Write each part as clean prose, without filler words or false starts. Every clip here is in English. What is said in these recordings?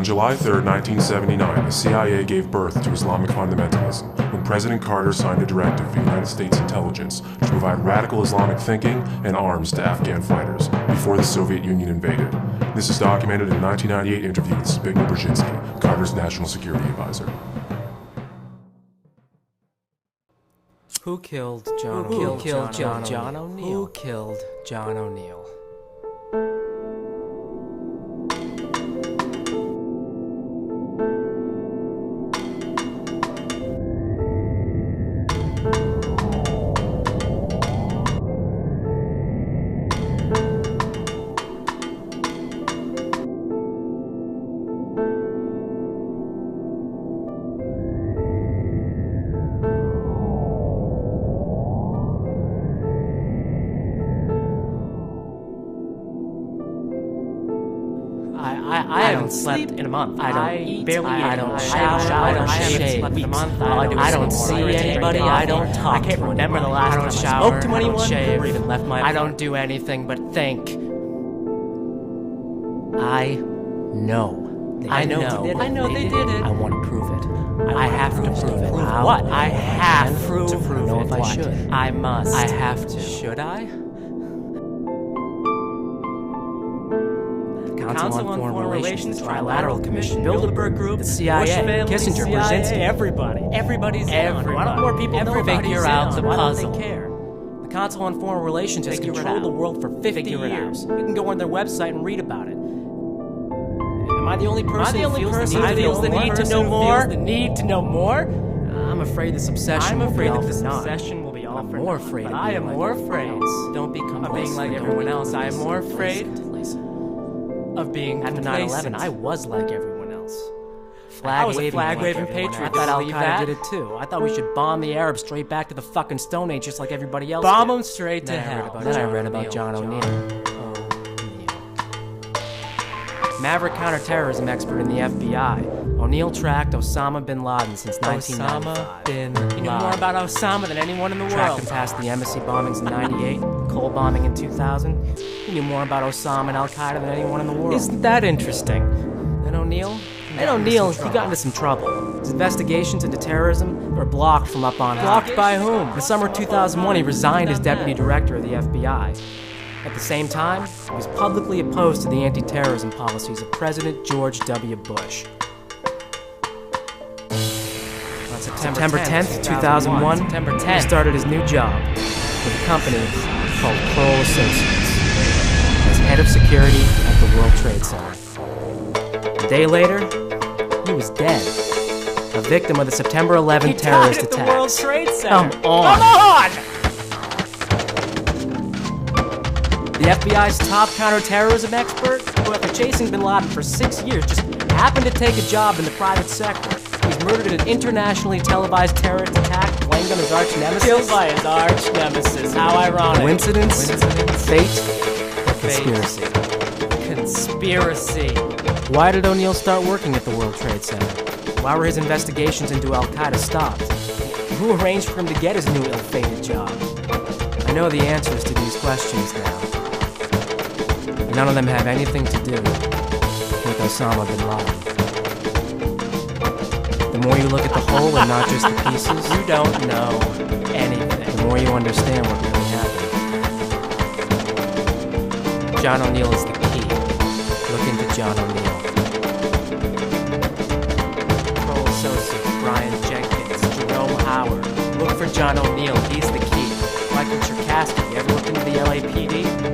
On July 3, 1979, the CIA gave birth to Islamic fundamentalism when President Carter signed a directive for United States intelligence to provide radical Islamic thinking and arms to Afghan fighters before the Soviet Union invaded. This is documented in a 1998 interview with Zbigniew Brzezinski, Carter's national security advisor. Who killed John O'Neill? Who killed John O'Neill? Who killed John O'Neill? I haven't slept in a month. I don't eat. I don't shower. I don't shave in a month. I don't see anybody. I don't talk. I can't remember the last time I spoke to anyone or even left my. I don't do anything but think. I know. I know they did it. I want to prove it. I have to prove it. What? I have to prove it. I don't know if I should. I must. I have to. Should I? Council on Foreign Relations, Trilateral Commission, Bilderberg Group, the CIA, Kissinger, Brzezinski, everybody's in. Why don't more people know about figure out the puzzle? Why don't they care? The Council on Foreign Relations has controlled the world for 50 years. You can go on their website and read about it. Am I the only person who feels the need to know more? The need to know more? I'm afraid this obsession will be all for naught. I am more afraid of being like everyone else. I am more afraid of being after 9/11. I was like everyone else. I was a flag-waving patriot. I thought Al-Qaeda did it too. I thought we should bomb the Arabs straight back to the fucking Stone Age just like everybody else did. Bomb them straight to hell. Then I read about John O'Neill. Maverick counterterrorism expert in the FBI. O'Neill tracked Osama bin Laden since 1995. He knew more about Osama than anyone in the world. Tracked him past the embassy bombings in 98, Cole bombing in 2000. He knew more about Osama and Al-Qaeda than anyone in the world. Isn't that interesting? And O'Neill, he got into some trouble. His investigations into terrorism were blocked from up on high. Blocked by whom? In the summer of 2001, he resigned as deputy director of the FBI. At the same time, he was publicly opposed to the anti-terrorism policies of President George W. Bush. On September 10th, 2001, he started his new job with a company called Kroll Associates as head of security at the World Trade Center. A day later, he was dead, a victim of the September 11 terrorist attacks. The World Trade Center. Come on! The FBI's top counterterrorism expert, who after chasing bin Laden for 6 years just happened to take a job in the private sector. He's murdered in an internationally televised terrorist attack blamed on his arch nemesis. Killed by his arch nemesis. How ironic. Coincidence? Fate? Or conspiracy? Conspiracy. Why did O'Neill start working at the World Trade Center? Why were his investigations into Al-Qaeda stopped? Who arranged for him to get his new ill-fated job? I know the answers to these questions now. None of them have anything to do with Osama bin Laden. The more you look at the whole and not just the pieces, you don't know anything. The more you understand what really happened. John O'Neill is the key. Look into John O'Neill. Kroll Associates, Brian Jenkins, Jerome Howard. Look for John O'Neill. He's the key. Michael Cherkasky. You ever looked into the LAPD?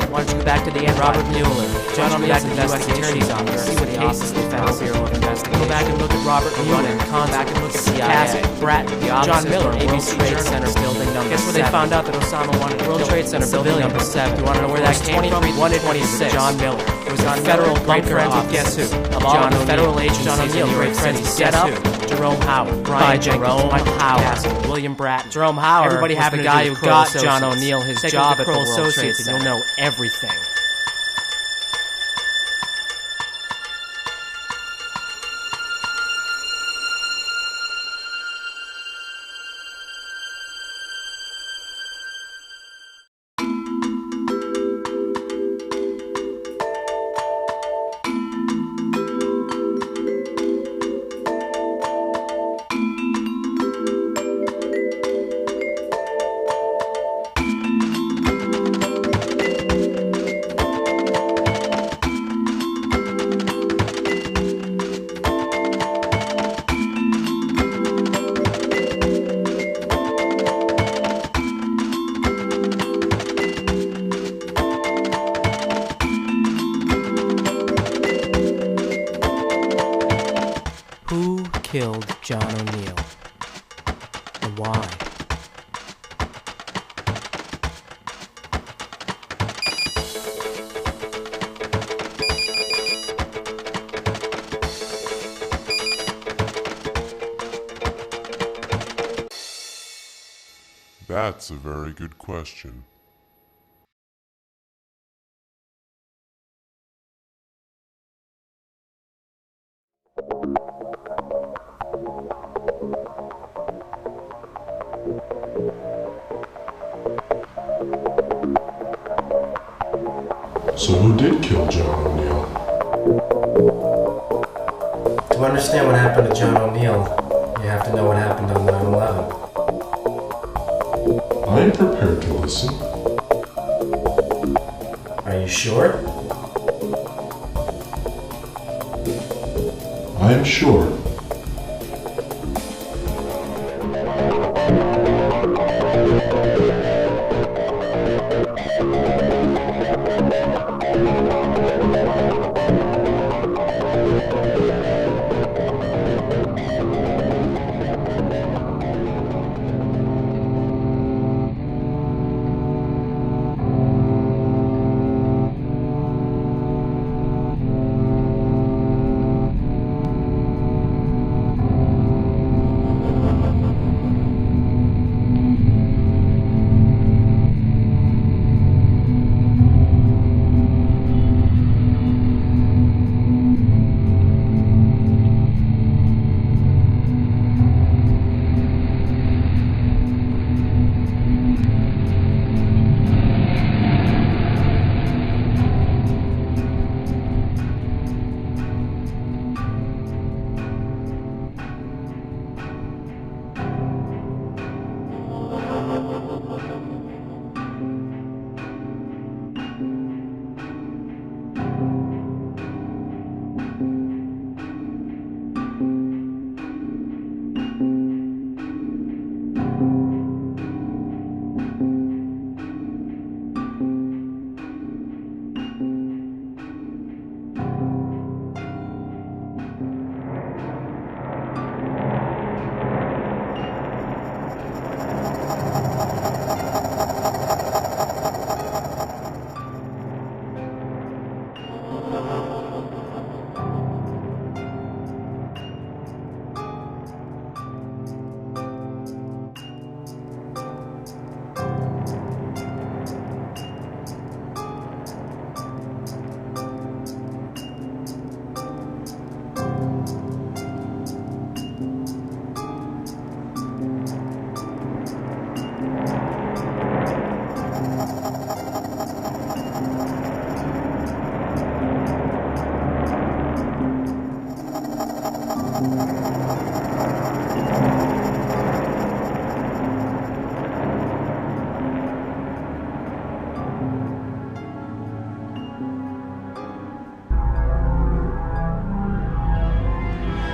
Why don't you go back to the end? Robert Mueller. John O'Neill's in the U.S. Attorney's Office. See what cases they found. Bureau of Investigation. Go back and look at Robert Mueller. Go back and look at CIA. Bratton. John Miller. ABC Trade Center building number 7. Guess where they found out that Osama wanted World Trade Center building number 7. Do you want to know where that came from? 126. John Miller. It was on federal bunker office. Guess who? Of all the federal agencies. John O'Neill. Great friends. Get up. Jerome Howard. Brian Jenkins. Michael Howard. William Bratton. Jerome Howard. Everybody having the guy who got John O'Neill his job at the World Trade Center. You'll know everything. killed John O'Neill? And why? That's a very good question. So who did kill John O'Neill? To understand what happened to John O'Neill, you have to know what happened on 9/11. I am prepared to listen. Are you sure? I am sure.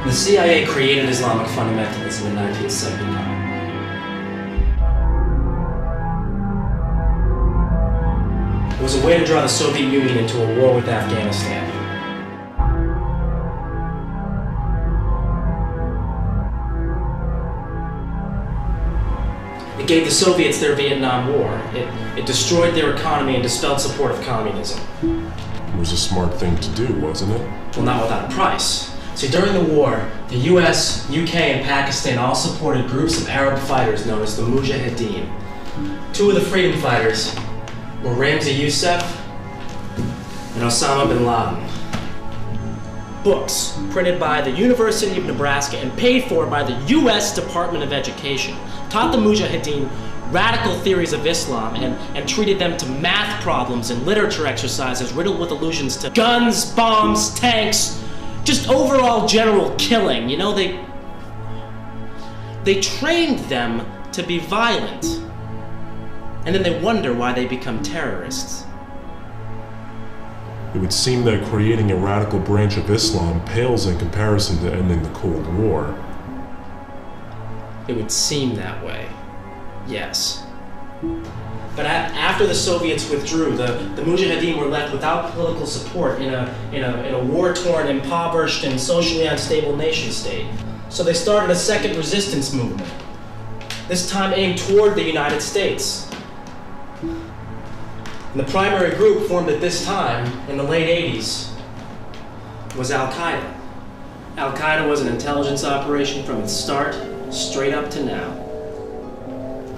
The CIA created Islamic fundamentalism in 1979. It was a way to draw the Soviet Union into a war with Afghanistan. It gave the Soviets their Vietnam War. It destroyed their economy and dispelled support of communism. It was a smart thing to do, wasn't it? Well, not without a price. See, during the war, the US, UK, and Pakistan all supported groups of Arab fighters known as the Mujahideen. Two of the freedom fighters were Ramzi Youssef and Osama bin Laden. Books printed by the University of Nebraska and paid for by the US Department of Education taught the Mujahideen radical theories of Islam and treated them to math problems and literature exercises riddled with allusions to guns, bombs, tanks, just overall general killing. You know, they trained them to be violent, and then they wonder why they become terrorists. It would seem that creating a radical branch of Islam pales in comparison to ending the Cold War. It would seem that way, yes. But after the Soviets withdrew, the Mujahideen were left without political support in a war-torn, impoverished, and socially unstable nation state. So they started a second resistance movement, this time aimed toward the United States. And the primary group formed at this time, in the late 80s, was Al-Qaeda. Al-Qaeda was an intelligence operation from its start, straight up to now.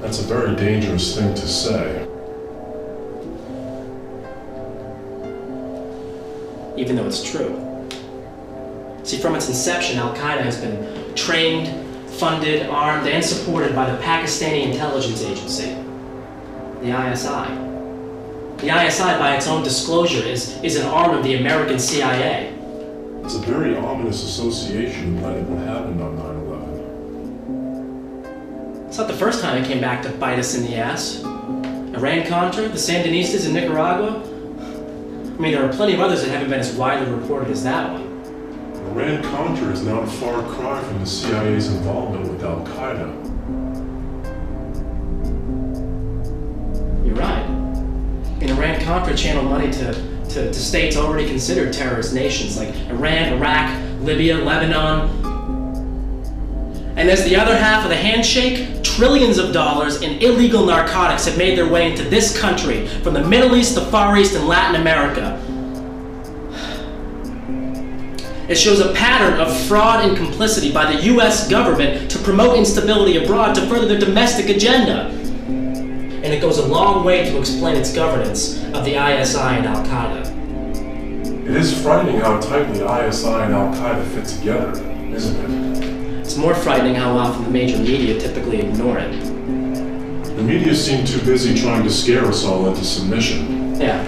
That's a very dangerous thing to say. Even though it's true. See, from its inception, Al-Qaeda has been trained, funded, armed, and supported by the Pakistani intelligence agency, the ISI. The ISI, by its own disclosure, is an arm of the American CIA. It's a very ominous association in light of what happened on 9/11. It's not the first time it came back to bite us in the ass. Iran-Contra, the Sandinistas in Nicaragua. I mean, there are plenty of others that haven't been as widely reported as that one. Iran-Contra is not a far cry from the CIA's involvement with Al-Qaeda. You're right. And Iran-Contra channeled money to states already considered terrorist nations like Iran, Iraq, Libya, Lebanon. And as the other half of the handshake, trillions of dollars in illegal narcotics have made their way into this country from the Middle East, the Far East, and Latin America. It shows a pattern of fraud and complicity by the US government to promote instability abroad to further their domestic agenda. And it goes a long way to explain its governance of the ISI and Al-Qaeda. It is frightening how tightly ISI and Al-Qaeda fit together, isn't it? It's more frightening how often the major media typically ignore it. The media seem too busy trying to scare us all into submission. Yeah.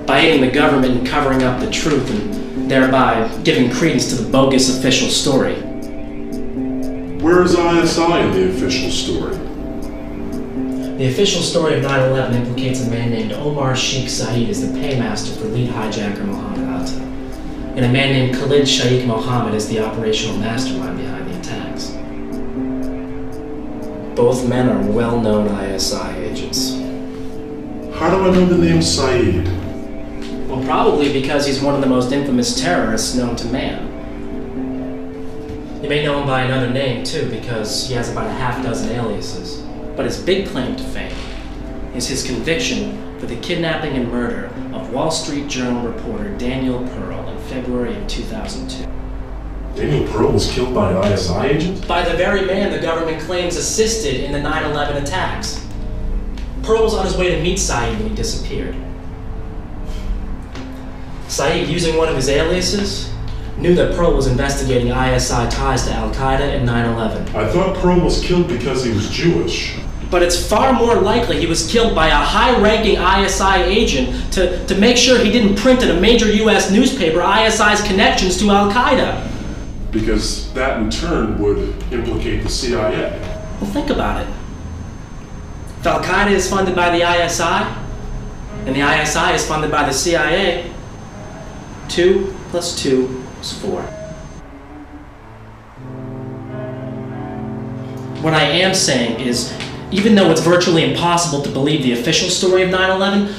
By aiding the government and covering up the truth and thereby giving credence to the bogus official story. Where is ISI in the official story? The official story of 9/11 implicates a man named Omar Sheikh Saeed as the paymaster for lead hijacker Mohammed Atta, and a man named Khalid Sheikh Mohammed as the operational mastermind behind the attacks. Both men are well-known ISI agents. How do I know the name Saeed? Well, probably because he's one of the most infamous terrorists known to man. You may know him by another name, too, because he has about a half-dozen aliases. But his big claim to fame is his conviction for the kidnapping and murder of Wall Street Journal reporter Daniel Pearl in February of 2002. Daniel Pearl was killed by an ISI agent? By the very man the government claims assisted in the 9/11 attacks. Pearl was on his way to meet Saeed when he disappeared. Saeed, using one of his aliases, knew that Pearl was investigating ISI ties to Al-Qaeda and 9/11. I thought Pearl was killed because he was Jewish. But it's far more likely he was killed by a high-ranking ISI agent to make sure he didn't print in a major US newspaper ISI's connections to Al-Qaeda. Because that in turn would implicate the CIA. Well, think about it. If Al-Qaeda is funded by the ISI, and the ISI is funded by the CIA, 2 + 2 is 4. What I am saying is, even though it's virtually impossible to believe the official story of 9/11,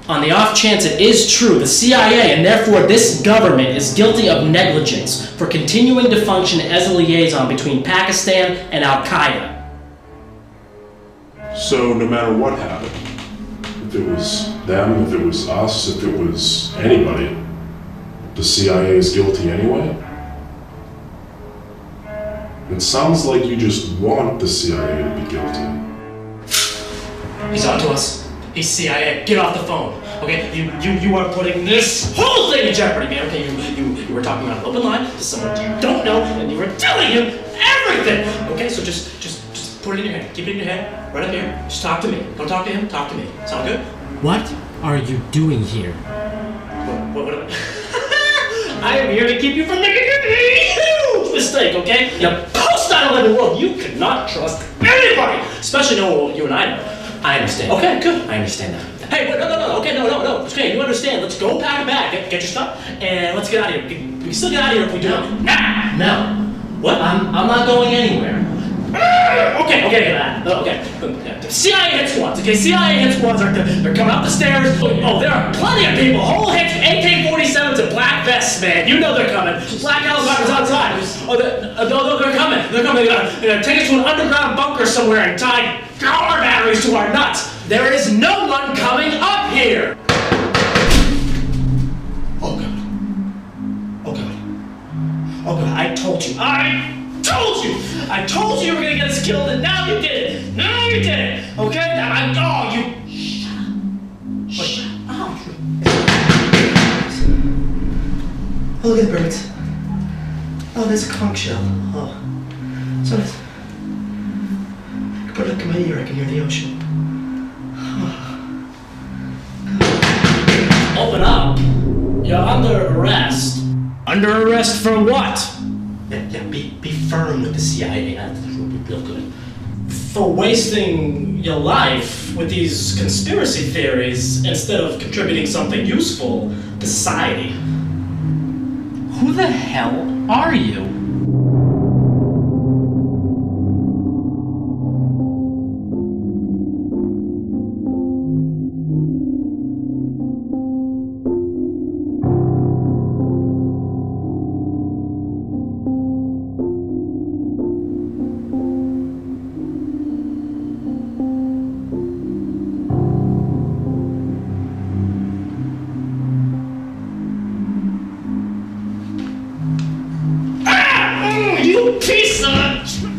on the off chance it is true, the CIA, and therefore this government, is guilty of negligence for continuing to function as a liaison between Pakistan and Al-Qaeda. So no matter what happened, if it was them, if it was us, if it was anybody, the CIA is guilty anyway? It sounds like you just want the CIA to be guilty. He's on to us. He's CIA. Get off the phone. Okay? You are putting this whole thing in jeopardy, man. Okay, you were talking on an open line to someone you don't know, and you were telling him everything. Okay, so just put it in your head. Keep it in your head. Right up here. Just talk to me. Don't talk to him. Talk to me. Sound good? What are you doing here? What I am here to keep you from making a huge mistake, okay? In a post-9/11 world, you cannot trust anybody, especially knowing what you and I know. I understand. Okay, good. I understand that. Hey, wait, no. Okay, no. Okay, you understand. Let's go pack a bag. Get your stuff, and let's get out of here. We can still get out of here if we do. No. What? I'm not going anywhere. Okay. CIA hit squads. Okay, CIA hit squads. They're coming up the stairs. Oh, there are plenty of people. Whole hits, AK-47s and black best, man. You know they're coming. Black helicopters outside. Oh, they're coming. They're coming. They're gonna take us to an underground bunker somewhere and tie car batteries to our nuts. There is no one coming up here. Oh, God. Oh, God. Oh, God, I told you. I told you you were gonna get us killed, and now you did it. Now you did it. Okay? Shut up. Oh, look at the birds. Oh, there's a conch shell. Oh. So nice. Put it up to my ear, I can hear the ocean. Oh. Open up. You're under arrest. Under arrest for what? Yeah, be firm with the CIA. That's real good. For wasting your life with these conspiracy theories instead of contributing something useful to society. Who the hell are you?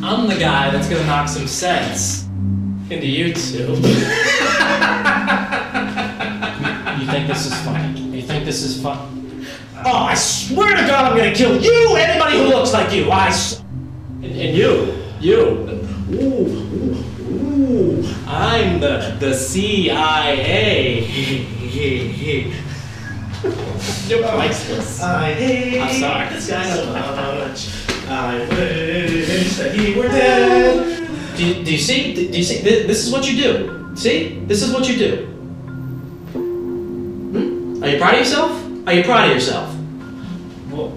I'm the guy that's gonna knock some sense into you two. You think this is funny? You think this is fun? Oh, I swear to God I'm gonna kill you, anybody who looks like you. And you. Ooh, I'm the CIA. Nobody likes this. I'm sorry. This guy so much. I wish that he were dead. Do you see? Do you see? This is what you do. See? This is what you do. Are you proud of yourself? Are you proud of yourself? Well,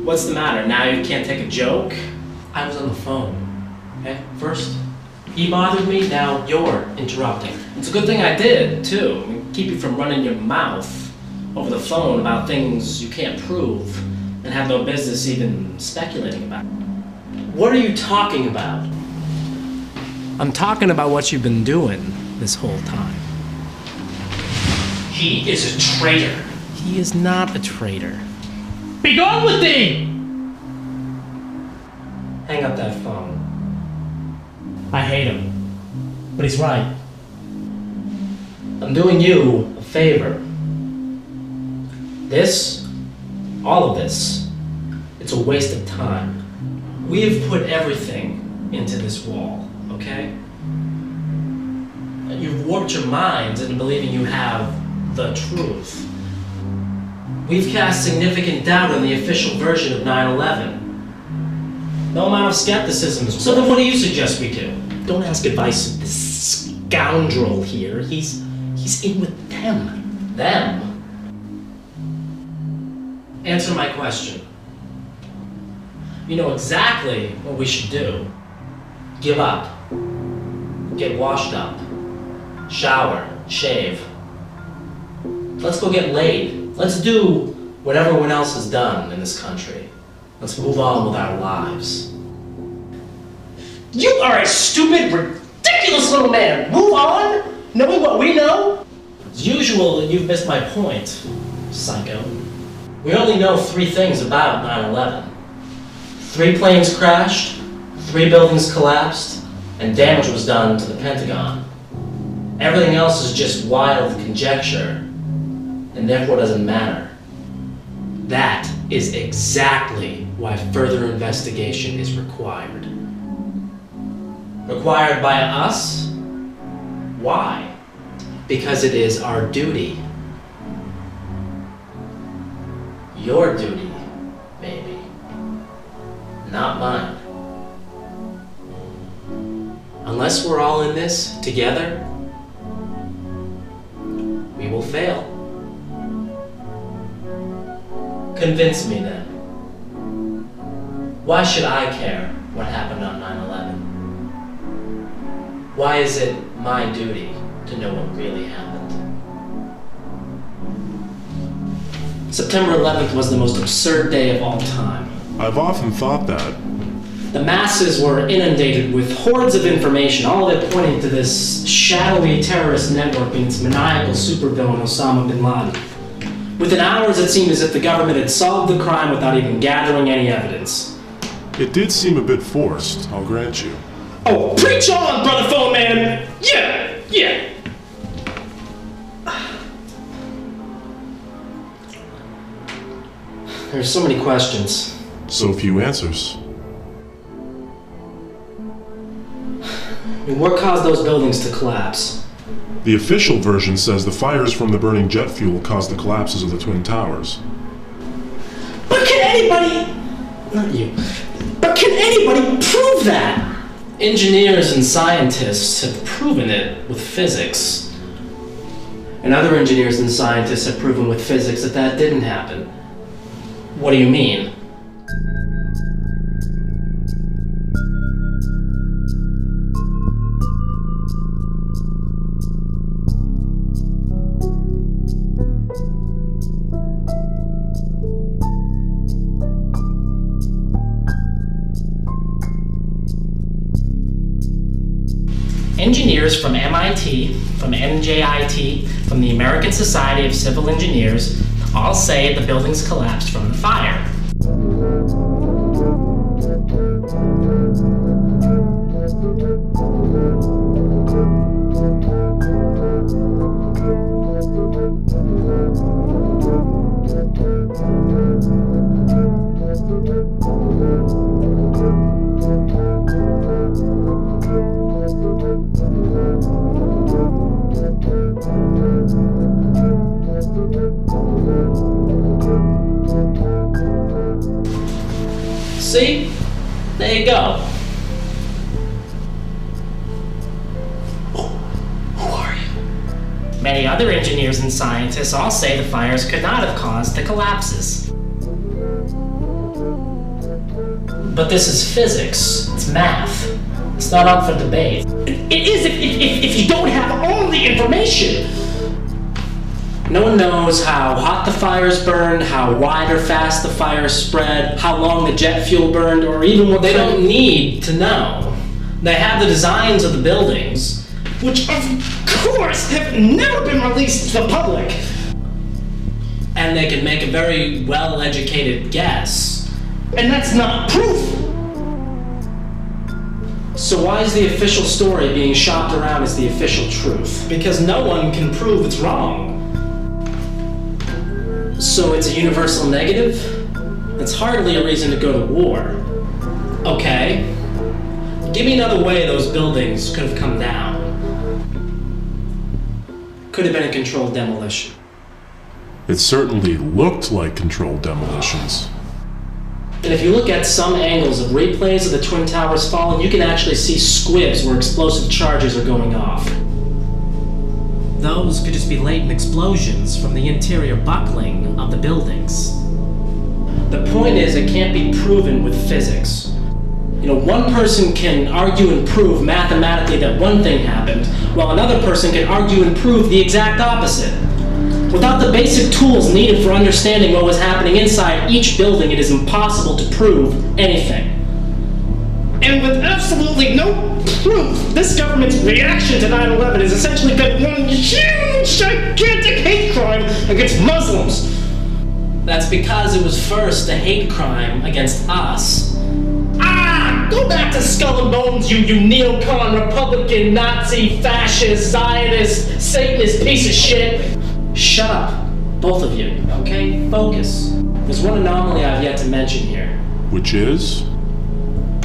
what's the matter? Now you can't take a joke? I was on the phone. Okay? First, he bothered me, now you're interrupting. It's a good thing I did, too. Keep you from running your mouth over the phone about things you can't prove and have no business even speculating about. What are you talking about? I'm talking about what you've been doing this whole time. He is a traitor. He is not a traitor. Be gone with thee! Hang up that phone. I hate him, but he's right. I'm doing you a favor. All of this, it's a waste of time. We have put everything into this wall, okay? And you've warped your minds into believing you have the truth. We've cast significant doubt on the official version of 9/11. No amount of skepticism is. So then what do you suggest we do? Don't ask advice of this scoundrel here. He's in with them. Them? Answer my question. You know exactly what we should do. Give up. Get washed up. Shower. Shave. Let's go get laid. Let's do what everyone else has done in this country. Let's move on with our lives. You are a stupid, ridiculous little man. Move on, knowing what we know? As usual, you've missed my point, psycho. We only know 3 things about 9/11. 3 planes crashed, 3 buildings collapsed, and damage was done to the Pentagon. Everything else is just wild conjecture, and therefore doesn't matter. That is exactly why further investigation is required. Required by us? Why? Because it is our duty. Your duty, maybe. Not mine. Unless we're all in this together, we will fail. Convince me then. Why should I care what happened on 9/11? Why is it my duty to know what really happened? September 11th was the most absurd day of all time. I've often thought that. The masses were inundated with hordes of information, all of it pointing to this shadowy terrorist network and its maniacal supervillain Osama bin Laden. Within hours, it seemed as if the government had solved the crime without even gathering any evidence. It did seem a bit forced, I'll grant you. Oh, preach on, brother phone man! Yeah! There's so many questions. So few answers. What caused those buildings to collapse? The official version says the fires from the burning jet fuel caused the collapses of the Twin Towers. But can anybody... Not you. But can anybody prove that? Engineers and scientists have proven it with physics. And other engineers and scientists have proven with physics that that didn't happen. What do you mean? Engineers from MIT, from NJIT, from the American Society of Civil Engineers all say the buildings collapsed from the fire. See? There you go. Who are you? Many other engineers and scientists all say the fires could not have caused the collapses. But this is physics. It's math. It's not up for debate. It is if you don't have all the information. No one knows how hot the fires burned, how wide or fast the fires spread, how long the jet fuel burned, or even what they don't need to know. They have the designs of the buildings, which of course have never been released to the public. And they can make a very well-educated guess. And that's not proof! So why is the official story being shopped around as the official truth? Because no one can prove it's wrong. So it's a universal negative? It's hardly a reason to go to war. Okay. Give me another way those buildings could have come down. Could have been a controlled demolition. It certainly looked like controlled demolitions. And if you look at some angles of replays of the Twin Towers falling, you can actually see squibs where explosive charges are going off. Those could just be latent explosions from the interior buckling of the buildings. The point is, it can't be proven with physics. You know, one person can argue and prove mathematically that one thing happened, while another person can argue and prove the exact opposite. Without the basic tools needed for understanding what was happening inside each building, it is impossible to prove anything. And with absolutely no proof, this government's reaction to 9/11 has essentially been one huge, gigantic hate crime against Muslims. That's because it was first a hate crime against us. Go back to Skull and Bones, you neocon, Republican, Nazi, fascist, Zionist, Satanist piece of shit. Shut up, both of you, okay? Focus. There's one anomaly I've yet to mention here. Which is?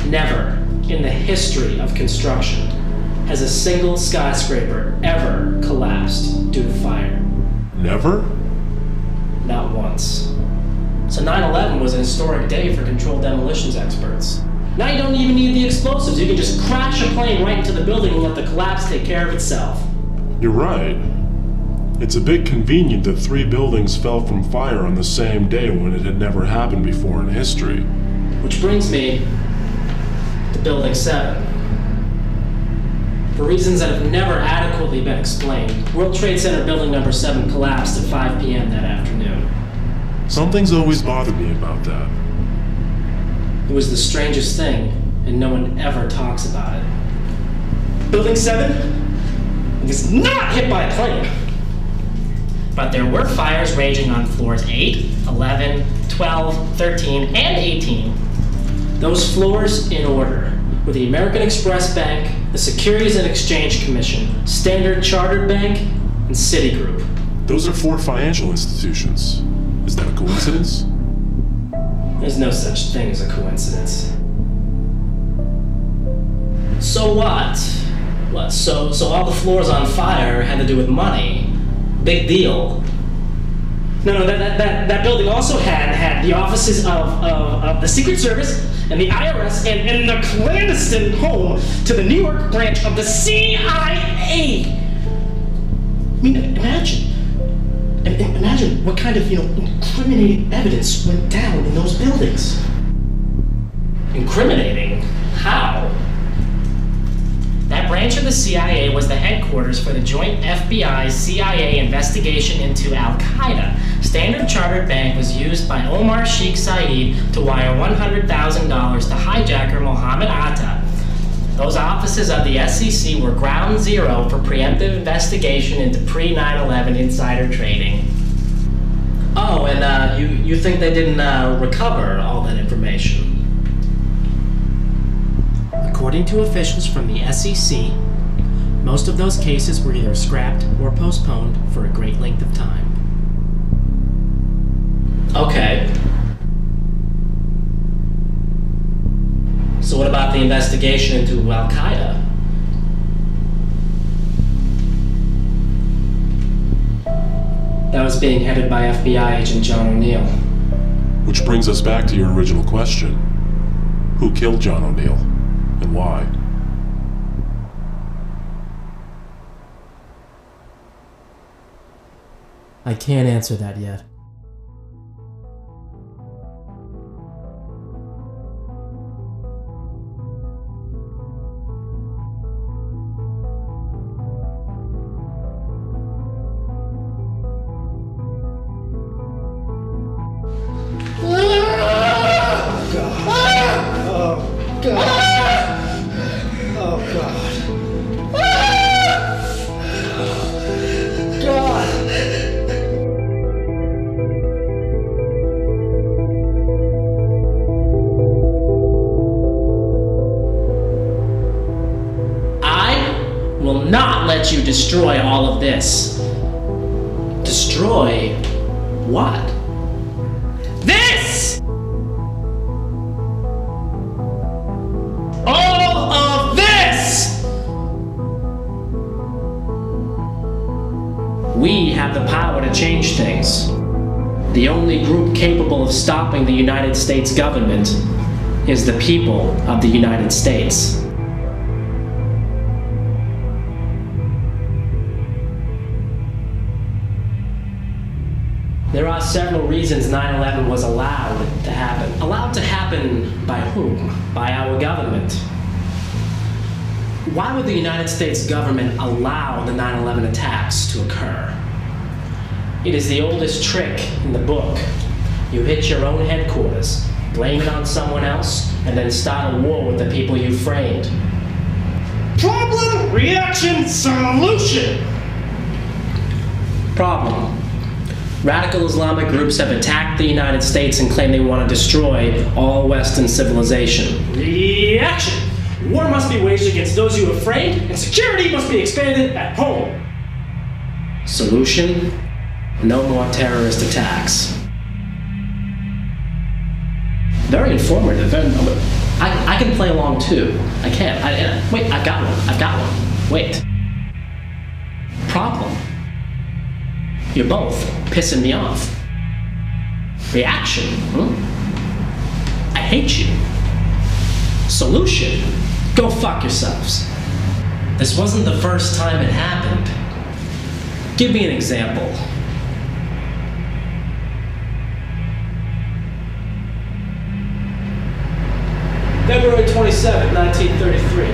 Never in the history of construction has a single skyscraper ever collapsed due to fire. Never? Not once. So 9/11 was a historic day for controlled demolitions experts. Now you don't even need the explosives. You can just crash a plane right into the building and let the collapse take care of itself. You're right. It's a bit convenient that 3 buildings fell from fire on the same day when it had never happened before in history. Which brings me to Building 7. For reasons that have never adequately been explained, World Trade Center Building Number 7 collapsed at 5 p.m. that afternoon. Something's always bothered me about that. It was the strangest thing, and no one ever talks about it. Building 7 was not hit by a plane. But there were fires raging on floors 8, 11, 12, 13, and 18. Those floors in order were the American Express Bank, the Securities and Exchange Commission, Standard Chartered Bank, and Citigroup. Those are 4 financial institutions. Is that a coincidence? There's no such thing as a coincidence. So what? So all the floors on fire had to do with money. Big deal. No, that building also had the offices of the Secret Service and the IRS and the clandestine home to the New York branch of the CIA. I mean, imagine what kind of, incriminating evidence went down in those buildings. Incriminating? How? That branch of the CIA was the headquarters for the joint FBI-CIA investigation into Al-Qaeda. Standard Chartered Bank was used by Omar Sheikh Saeed to wire $100,000 to hijacker Mohammed Atta. Those offices of the SEC were ground zero for preemptive investigation into pre-9/11 insider trading. Oh, and you think they didn't recover all that information? According to officials from the SEC, most of those cases were either scrapped or postponed for a great length of time. Okay. So what about the investigation into Al-Qaeda? That was being headed by FBI agent John O'Neill. Which brings us back to your original question. Who killed John O'Neill? And why? I can't answer that yet. Not let you destroy all of this. Destroy what? This! All of this! We have the power to change things. The only group capable of stopping the United States government is the people of the United States. There are several reasons 9/11 was allowed to happen. Allowed to happen by whom? By our government. Why would the United States government allow the 9/11 attacks to occur? It is the oldest trick in the book. You hit your own headquarters, blame it on someone else, and then start a war with the people you framed. Problem, reaction, solution! Problem. Radical Islamic groups have attacked the United States and claim they want to destroy all Western civilization. Reaction! War must be waged against those you have framed, and security must be expanded at home. Solution? No more terrorist attacks. Very informative. I can play along too. I can. Wait, I've got one. Wait. Problem. You're both pissing me off. Reaction? I hate you. Solution? Go fuck yourselves. This wasn't the first time it happened. Give me an example. February 27, 1933.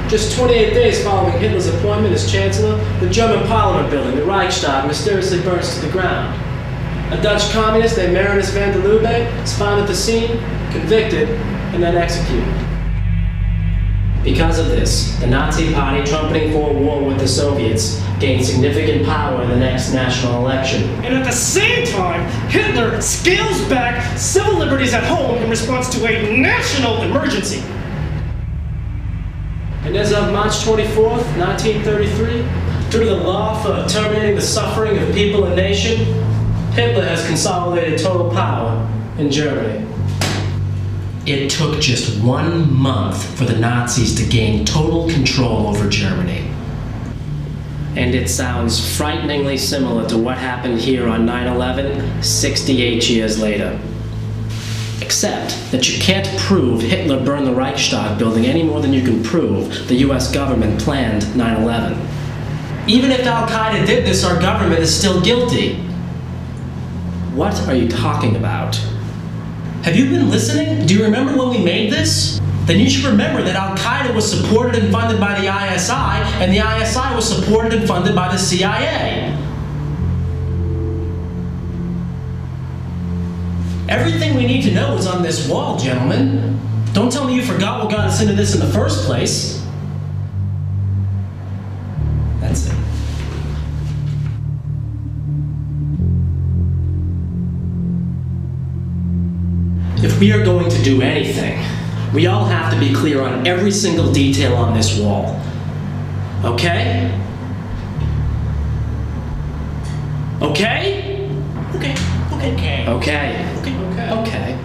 Just 28 days following Hitler's appointment as Chancellor, the German Parliament building, the Reichstag, mysteriously burns to the ground. A Dutch communist named Marinus van der Lubbe is found at the scene, convicted, and then executed. Because of this, the Nazi Party, trumpeting for a war with the Soviets, gained significant power in the next national election. And at the same time, Hitler scales back civil liberties at home in response to a national emergency. And as of March 24th, 1933, through the law for terminating the suffering of people and nation, Hitler has consolidated total power in Germany. It took just 1 month for the Nazis to gain total control over Germany. And it sounds frighteningly similar to what happened here on 9/11, 68 years later. Except that you can't prove Hitler burned the Reichstag building any more than you can prove the US government planned 9/11. Even if Al-Qaeda did this, our government is still guilty. What are you talking about? Have you been listening? Do you remember when we made this? Then you should remember that Al-Qaeda was supported and funded by the ISI, and the ISI was supported and funded by the CIA. Everything we need to know is on this wall, gentlemen. Don't tell me you forgot what got us into this in the first place. That's it. If we are going to do anything, we all have to be clear on every single detail on this wall. Okay? Okay? Okay. Okay.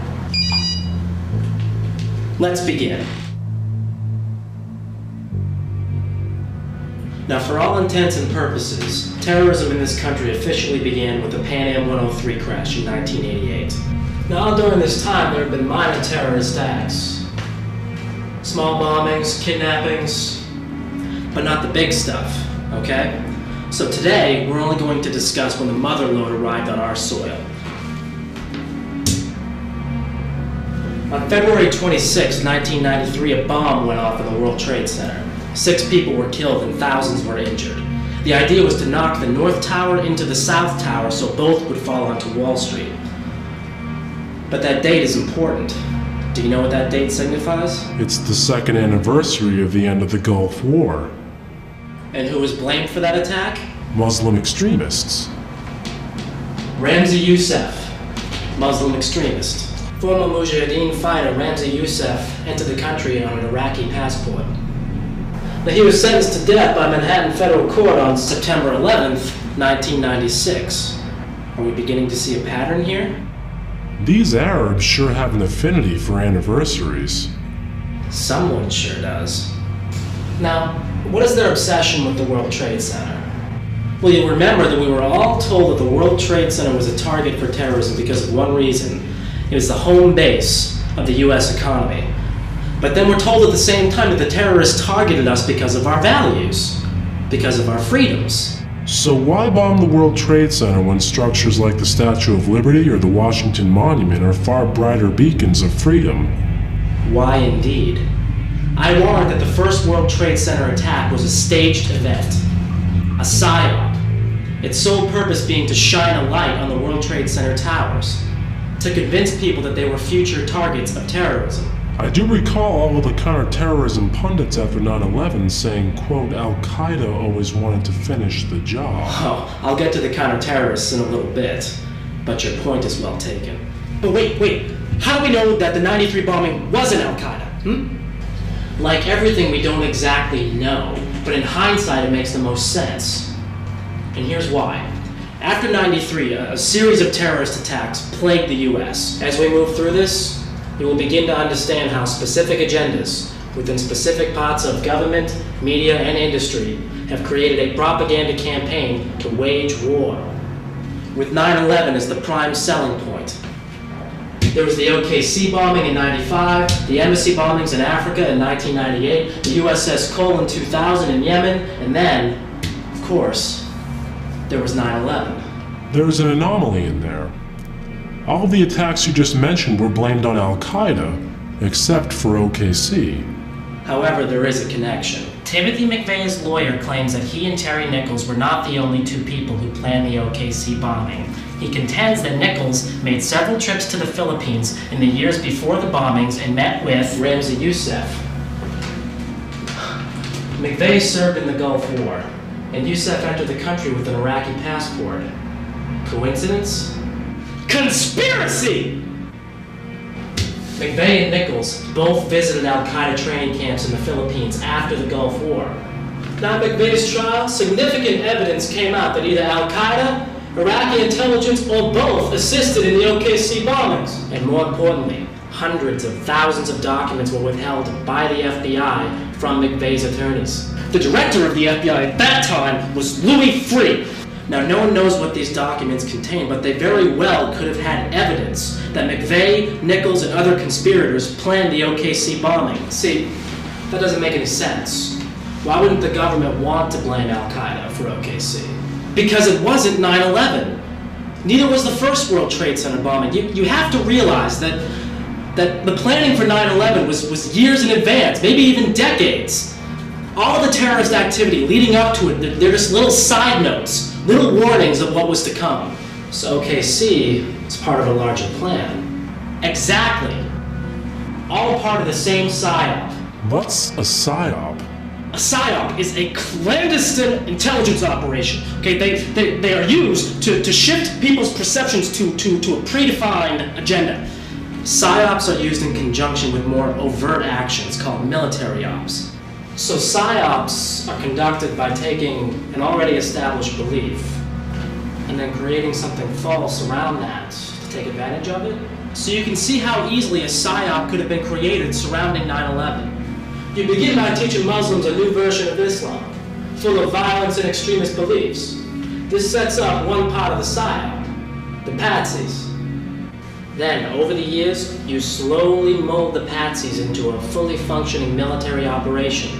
Let's begin. Now, for all intents and purposes, terrorism in this country officially began with the Pan Am 103 crash in 1988. Now, during this time, there have been minor terrorist acts. Small bombings, kidnappings, but not the big stuff, okay? So today, we're only going to discuss when the mother lode arrived on our soil. On February 26, 1993, a bomb went off in the World Trade Center. 6 people were killed and thousands were injured. The idea was to knock the North Tower into the South Tower so both would fall onto Wall Street. But that date is important. Do you know what that date signifies? It's the second anniversary of the end of the Gulf War. And who was blamed for that attack? Muslim extremists. Ramzi Youssef, Muslim extremist. Former Mujahideen fighter Ramzi Youssef entered the country on an Iraqi passport. Now, he was sentenced to death by Manhattan Federal Court on September 11th, 1996. Are we beginning to see a pattern here? These Arabs sure have an affinity for anniversaries. Someone sure does. Now, what is their obsession with the World Trade Center? Well, you'll remember that we were all told that the World Trade Center was a target for terrorism because of one reason. It was the home base of the US economy. But then we're told at the same time that the terrorists targeted us because of our values, because of our freedoms. So why bomb the World Trade Center when structures like the Statue of Liberty or the Washington Monument are far brighter beacons of freedom? Why indeed? I warrant that the first World Trade Center attack was a staged event, a psyop, its sole purpose being to shine a light on the World Trade Center towers, to convince people that they were future targets of terrorism. I do recall all of the counterterrorism pundits after 9/11 saying, quote, Al-Qaeda always wanted to finish the job. Oh, I'll get to the counter-terrorists in a little bit, but your point is well taken. But wait, how do we know that the 93 bombing wasn't Al-Qaeda, Like everything, we don't exactly know, but in hindsight it makes the most sense. And here's why. After 93, a series of terrorist attacks plagued the US. As we move through this, you will begin to understand how specific agendas within specific parts of government, media, and industry have created a propaganda campaign to wage war, with 9/11 as the prime selling point. There was the OKC bombing in 95, the embassy bombings in Africa in 1998, the USS Cole in 2000 in Yemen, and then, of course, there was 9/11. There's an anomaly in there. All of the attacks you just mentioned were blamed on Al-Qaeda, except for OKC. However, there is a connection. Timothy McVeigh's lawyer claims that he and Terry Nichols were not the only 2 people who planned the OKC bombing. He contends that Nichols made several trips to the Philippines in the years before the bombings and met with Ramzi Youssef. McVeigh served in the Gulf War, and Youssef entered the country with an Iraqi passport. Coincidence? Conspiracy! McVeigh and Nichols both visited al-Qaeda training camps in the Philippines after the Gulf War. Now, at McVeigh's trial, significant evidence came out that either al-Qaeda, Iraqi intelligence, or both assisted in the OKC bombings. And more importantly, hundreds of thousands of documents were withheld by the FBI from McVeigh's attorneys. The director of the FBI at that time was Louis Freeh. Now, no one knows what these documents contain, but they very well could have had evidence that McVeigh, Nichols, and other conspirators planned the OKC bombing. See, that doesn't make any sense. Why wouldn't the government want to blame al-Qaeda for OKC? Because it wasn't 9/11. Neither was the first World Trade Center bombing. You have to realize that the planning for 9/11 was years in advance, maybe even decades. All the terrorist activity leading up to it, they're just little side notes, little warnings of what was to come. So OKC is part of a larger plan. Exactly. All part of the same PSYOP. What's a PSYOP? A PSYOP is a clandestine intelligence operation. Okay, they are used to shift people's perceptions to a predefined agenda. PSYOPs are used in conjunction with more overt actions called military ops. So PSYOPs are conducted by taking an already established belief and then creating something false around that to take advantage of it. So you can see how easily a PSYOP could have been created surrounding 9/11. You begin by teaching Muslims a new version of Islam, full of violence and extremist beliefs. This sets up one part of the PSYOP, the patsies. Then, over the years, you slowly mold the patsies into a fully functioning military operation.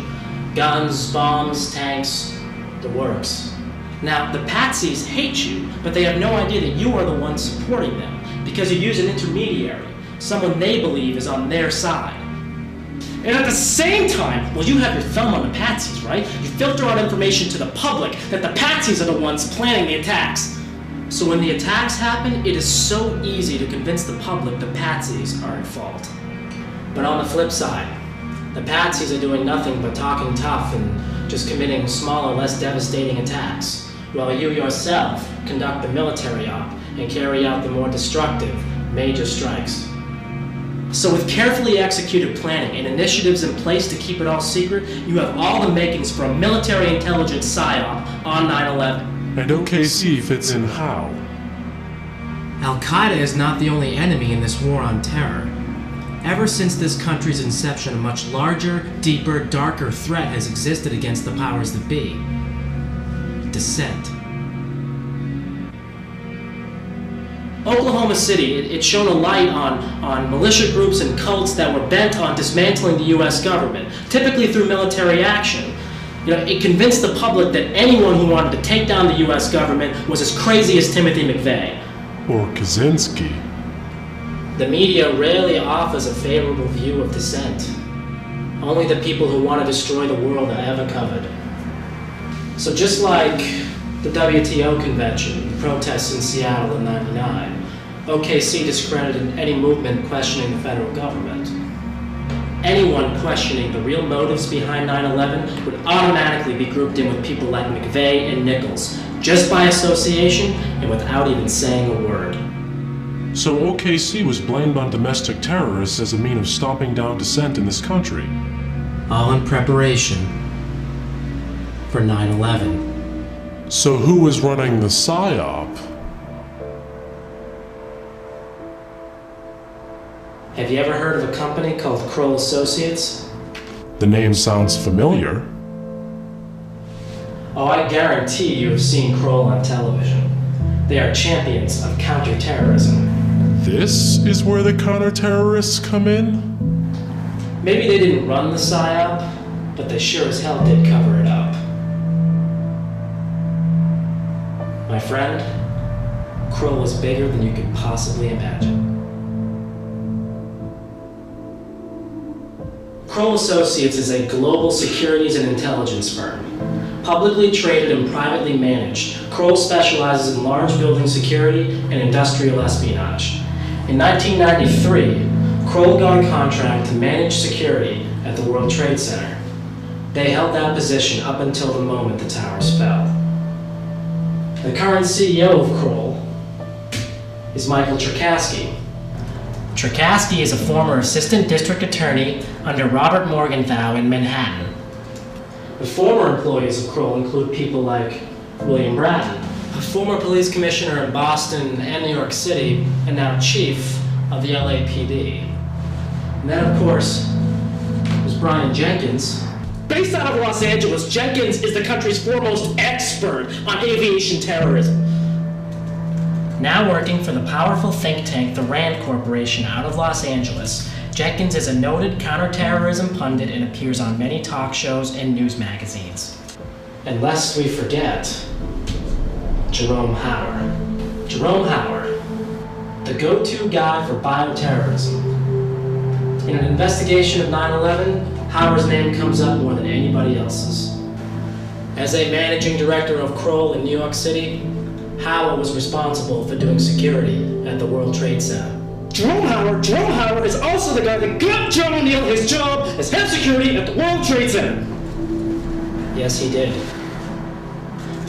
Guns, bombs, tanks, the works. Now, the patsies hate you, but they have no idea that you are the one supporting them, because you use an intermediary, someone they believe is on their side. And at the same time, well, you have your thumb on the patsies, right? You filter out information to the public that the patsies are the ones planning the attacks. So when the attacks happen, it is so easy to convince the public the patsies are at fault. But on the flip side, the patsies are doing nothing but talking tough and just committing smaller, less devastating attacks, while you yourself conduct the military op and carry out the more destructive major strikes. So with carefully executed planning and initiatives in place to keep it all secret, you have all the makings for a military intelligence PSYOP on 9/11. And OKC fits in how? Al-Qaeda is not the only enemy in this war on terror. Ever since this country's inception, a much larger, deeper, darker threat has existed against the powers that be. Dissent. Oklahoma City, it shone a light on militia groups and cults that were bent on dismantling the U.S. government, typically through military action. You know, it convinced the public that anyone who wanted to take down the U.S. government was as crazy as Timothy McVeigh. Or Kaczynski. The media rarely offers a favorable view of dissent. Only the people who want to destroy the world are ever covered. So just like the WTO convention, the protests in Seattle in '99, OKC discredited any movement questioning the federal government. Anyone questioning the real motives behind 9/11 would automatically be grouped in with people like McVeigh and Nichols, just by association and without even saying a word. So OKC was blamed on domestic terrorists as a means of stomping down dissent in this country. All in preparation for 9/11. So who was running the PSYOP? Have you ever heard of a company called Kroll Associates? The name sounds familiar. Oh, I guarantee you have seen Kroll on television. They are champions of counterterrorism. This is where the counter-terrorists come in? Maybe they didn't run the PSYOP, but they sure as hell did cover it up. My friend, Kroll was bigger than you could possibly imagine. Kroll Associates is a global securities and intelligence firm, Publicly traded and privately managed, Kroll specializes in large building security and industrial espionage. In 1993, Kroll got a contract to manage security at the World Trade Center. They held that position up until the moment the towers fell. The current CEO of Kroll is Michael Cherkasky. Cherkasky is a former assistant district attorney under Robert Morgenthau in Manhattan. The former employees of Kroll include people like William Bratton, a former police commissioner in Boston and New York City, and now chief of the LAPD. And then, of course, there's Brian Jenkins. Based out of Los Angeles, Jenkins is the country's foremost expert on aviation terrorism. Now working for the powerful think tank, the RAND Corporation, out of Los Angeles, Jenkins is a noted counterterrorism pundit and appears on many talk shows and news magazines. And lest we forget, Jerome Hauer. Jerome Hauer, the go-to guy for bioterrorism. In an investigation of 9/11, Hauer's name comes up more than anybody else's. As a managing director of Kroll in New York City, Hauer was responsible for doing security at the World Trade Center. Jerome Hauer is also the guy that got John O'Neill his job as head of security at the World Trade Center. Yes, he did.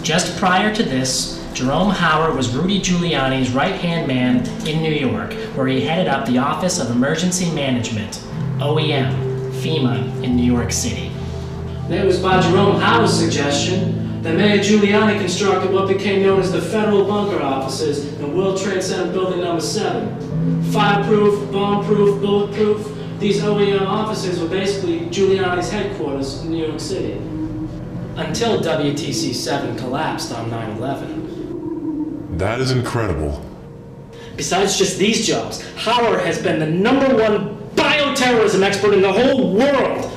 Just prior to this, Jerome Hauer was Rudy Giuliani's right-hand man in New York, where he headed up the Office of Emergency Management, OEM, FEMA, in New York City. And it was by Jerome Hauer's suggestion that Mayor Giuliani constructed what became known as the Federal Bunker Offices in World Trade Center Building Number 7. Fireproof, bomb-proof, bulletproof, these OEM offices were basically Giuliani's headquarters in New York City. Until WTC-7 collapsed on 9/11. That is incredible. Besides just these jobs, Hauer has been the #1 bioterrorism expert in the whole world.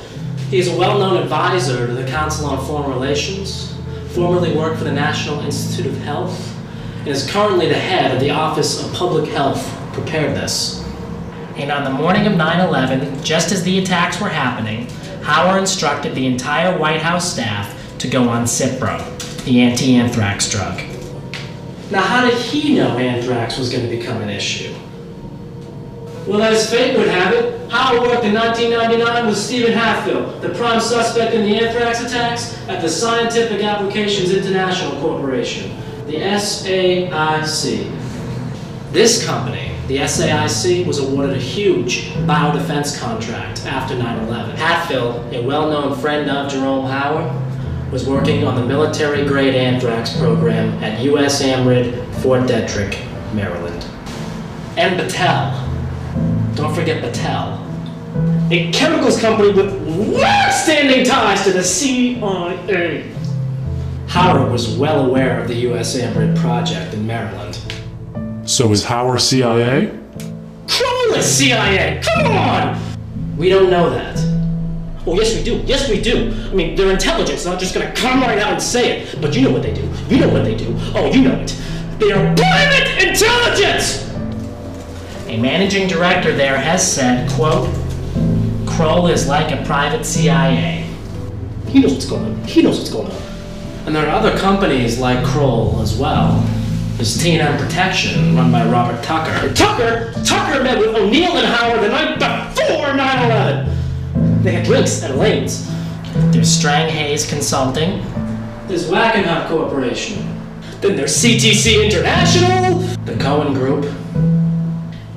He is a well-known advisor to the Council on Foreign Relations, formerly worked for the National Institute of Health, and is currently the head of the Office of Public Health Preparedness. And on the morning of 9/11, just as the attacks were happening, Hauer instructed the entire White House staff to go on Cipro, the anti-anthrax drug. Now, how did he know anthrax was going to become an issue? Well, as fate would have it, Hauer worked in 1999 with Stephen Hatfield, the prime suspect in the anthrax attacks, at the Scientific Applications International Corporation, the SAIC. This company, the SAIC, was awarded a huge biodefense contract after 9/11. Hatfield, a well-known friend of Jerome Hauer, was working on the military-grade anthrax program at U.S. AMRID, Fort Detrick, Maryland. And Battelle. Don't forget Battelle, A chemicals company with long-standing ties to the CIA. Hauer was well aware of the U.S. AMRID project in Maryland. So is Hauer CIA? Kroll is CIA! Come on! We don't know that. Oh, yes we do. Yes we do. I mean, they're intelligence, not just gonna come right out and say it. But you know what they do. You know what they do. Oh, you know it. They are private intelligence! A managing director there has said, quote, Kroll is like a private CIA. He knows what's going on. He knows what's going on. And there are other companies like Kroll as well. There's T&M Protection, run by Robert Tucker. Tucker met with O'Neill and Howard the night before 9/11. They had drinks at Elaine's. There's Strang Hayes Consulting. There's Wackenhut Corporation. Then there's CTC International. The Cohen Group.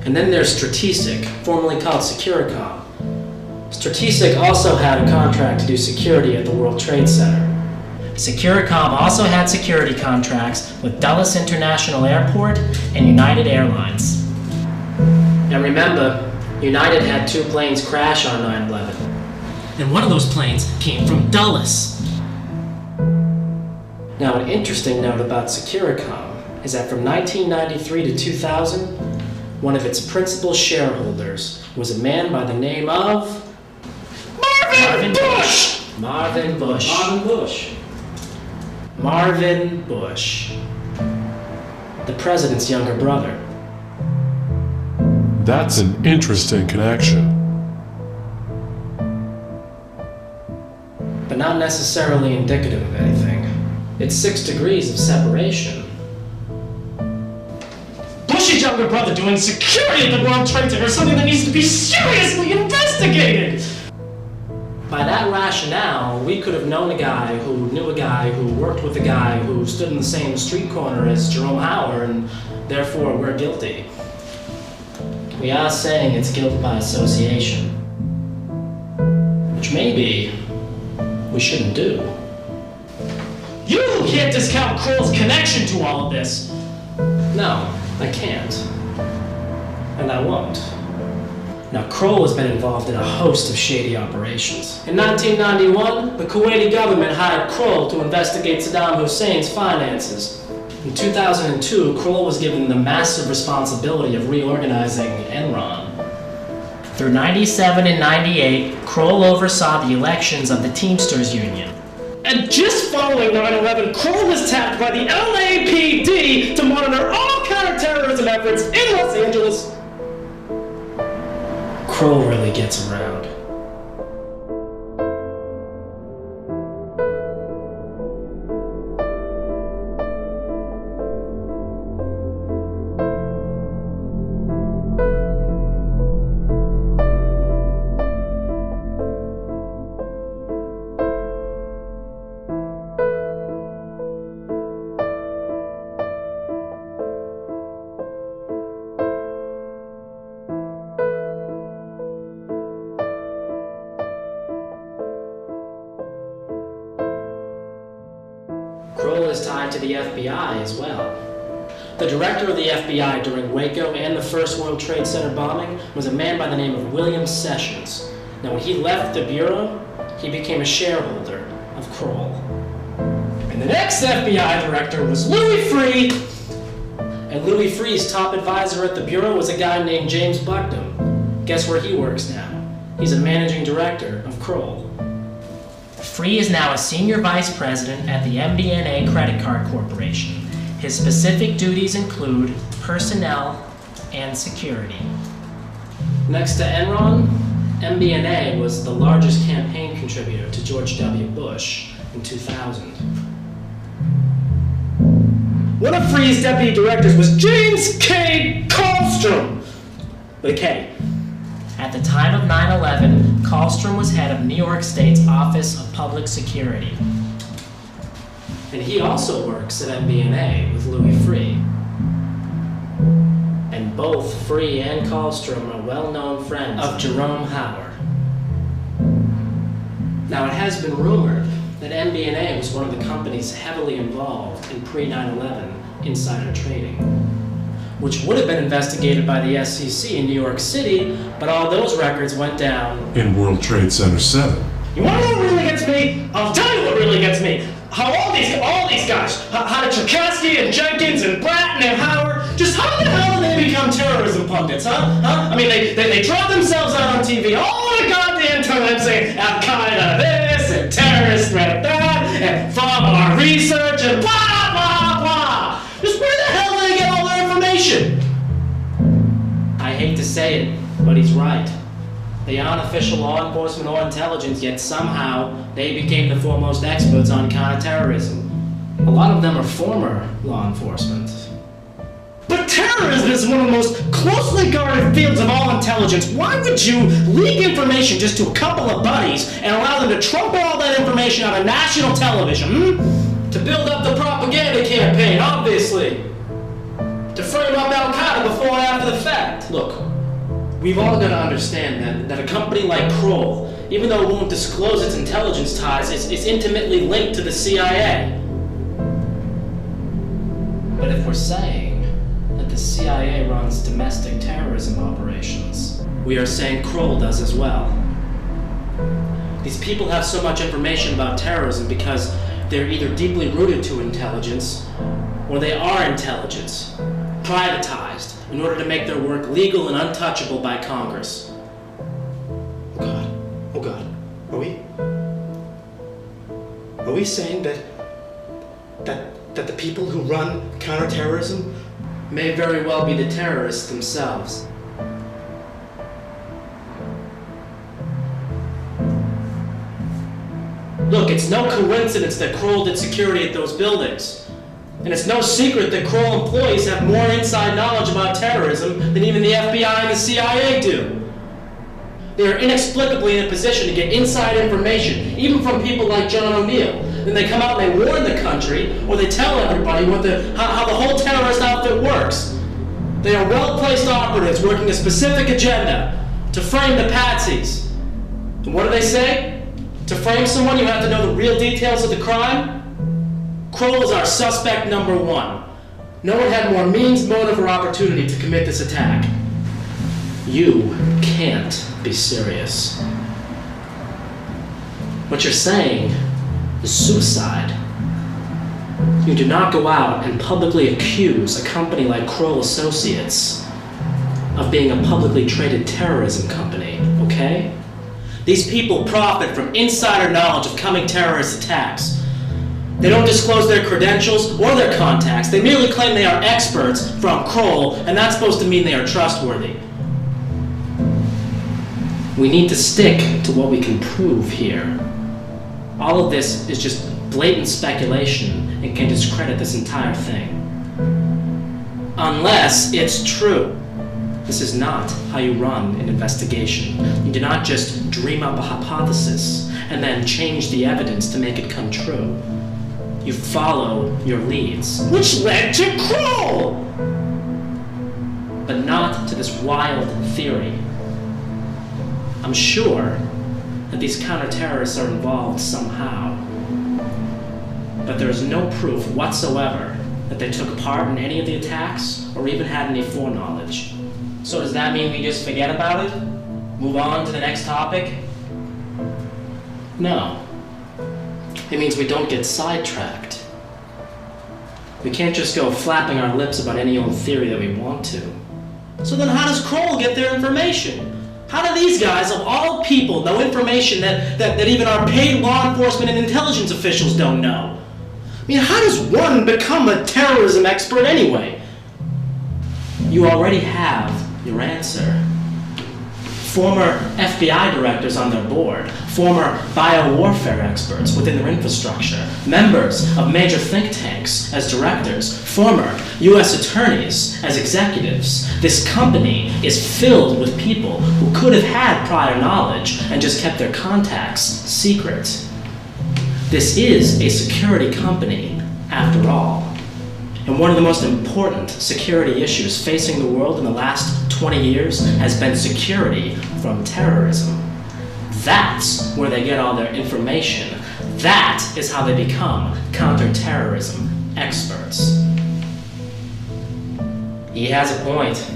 And then there's Strategic, formerly called Securicom. Strategic also had a contract to do security at the World Trade Center. Securicom also had security contracts with Dulles International Airport and United Airlines. And remember, United had 2 planes crash on 9/11. And one of those planes came from Dulles. Now, an interesting note about Securicom is that from 1993 to 2000, one of its principal shareholders was a man by the name of Marvin Bush. Marvin Bush, the president's younger brother. That's an interesting connection. But not necessarily indicative of anything. It's 6 degrees of separation. Bush's younger brother doing security at the World Trade Center is something that needs to be seriously investigated! By that rationale, we could have known a guy who knew a guy who worked with a guy who stood in the same street corner as Jerome Hauer, and therefore we're guilty. We are saying it's guilt by association, which maybe we shouldn't do. You can't discount Kroll's connection to all of this! No, I can't. And I won't. Now, Kroll has been involved in a host of shady operations. In 1991, the Kuwaiti government hired Kroll to investigate Saddam Hussein's finances. In 2002, Kroll was given the massive responsibility of reorganizing Enron. Through 97 and 98, Kroll oversaw the elections of the Teamsters Union. And just following 9/11, Kroll was tapped by the LAPD to monitor all counterterrorism efforts in Los Angeles. Kroll really gets around. Kroll is tied to the FBI as well. The director of the FBI during Waco and the first World Trade Center bombing was a man by the name of William Sessions. Now, when he left the Bureau, he became a shareholder of Kroll. And the next FBI director was Louis Freeh. And Louis Freeh's top advisor at the Bureau was a guy named James Bucknam. Guess where he works now? He's a managing director of Kroll. Freeh is now a senior vice president at the MBNA Credit Card Corporation. His specific duties include personnel and security. Next to Enron, MBNA was the largest campaign contributor to George W. Bush in 2000. One of Freeh's deputy directors was James K. Kallstrom, with a K. At the time of 9/11, Kallstrom was head of New York State's Office of Public Security. And he also works at MBNA with Louis Freeh. And both Freeh and Kallstrom are well-known friends of Jerome Hauer. Now, it has been rumored that MBNA was one of the companies heavily involved in pre-9/11 insider trading, which would have been investigated by the SEC in New York City, but all those records went down In World Trade Center 7. You want to know what really gets me? I'll tell you what really gets me. How all these guys, how did Cherkasky and Jenkins and Bratton and Hauer, just how the hell did they become terrorism pundits, huh? I mean, they drop themselves out on TV all the goddamn time saying Al-Qaeda this and terrorist threat that, and from our research and blah, blah, blah. Just where the hell did they get all their information? I hate to say it, but he's right. They aren't official law enforcement or intelligence, yet somehow they became the foremost experts on counterterrorism. A lot of them are former law enforcement. But terrorism is one of the most closely guarded fields of all intelligence. Why would you leak information just to a couple of buddies and allow them to trumpet all that information on national television? To build up the propaganda campaign, obviously. To frame up Al-Qaeda before and after the fact. Look, we've all got to understand that a company like Kroll, even though it won't disclose its intelligence ties, is intimately linked to the CIA. But if we're saying that the CIA runs domestic terrorism operations, we are saying Kroll does as well. These people have so much information about terrorism because they're either deeply rooted to intelligence, or they are intelligence, privatized, in order to make their work legal and untouchable by Congress. Oh God, are we saying that the people who run counterterrorism May very well be the terrorists themselves. Look, it's no coincidence that Kroll did security at those buildings. And it's no secret that Kroll employees have more inside knowledge about terrorism than even the FBI and the CIA do. They are inexplicably in a position to get inside information, even from people like John O'Neill. Then they come out and they warn the country, or they tell everybody how the whole terrorist outfit works. They are well-placed operatives working a specific agenda to frame the patsies. And what do they say? To frame someone, you have to know the real details of the crime? Kroll is our suspect number one. No one had more means, motive, or opportunity to commit this attack. You can't be serious. What you're saying is suicide. You do not go out and publicly accuse a company like Kroll Associates of being a publicly traded terrorism company, okay? These people profit from insider knowledge of coming terrorist attacks. They don't disclose their credentials or their contacts. They merely claim they are experts from Kroll, and that's supposed to mean they are trustworthy. We need to stick to what we can prove here. All of this is just blatant speculation and can discredit this entire thing. Unless it's true. This is not how you run an investigation. You do not just dream up a hypothesis and then change the evidence to make it come true. You follow your leads. Which led to Kroll! But not to this wild theory. I'm sure that these counter-terrorists are involved somehow. But there is no proof whatsoever that they took part in any of the attacks or even had any foreknowledge. So does that mean we just forget about it? Move on to the next topic? No. It means we don't get sidetracked. We can't just go flapping our lips about any old theory that we want to. So then how does Kroll get their information? How do these guys, of all people, know information that even our paid law enforcement and intelligence officials don't know? I mean, how does one become a terrorism expert anyway? You already have your answer. Former FBI directors on their board, former biowarfare experts within their infrastructure, members of major think tanks as directors, former U.S. attorneys as executives. This company is filled with people who could have had prior knowledge and just kept their contacts secret. This is a security company, after all. And one of the most important security issues facing the world in the last 20 years has been security from terrorism. That's where they get all their information. That is how they become counterterrorism experts. He has a point.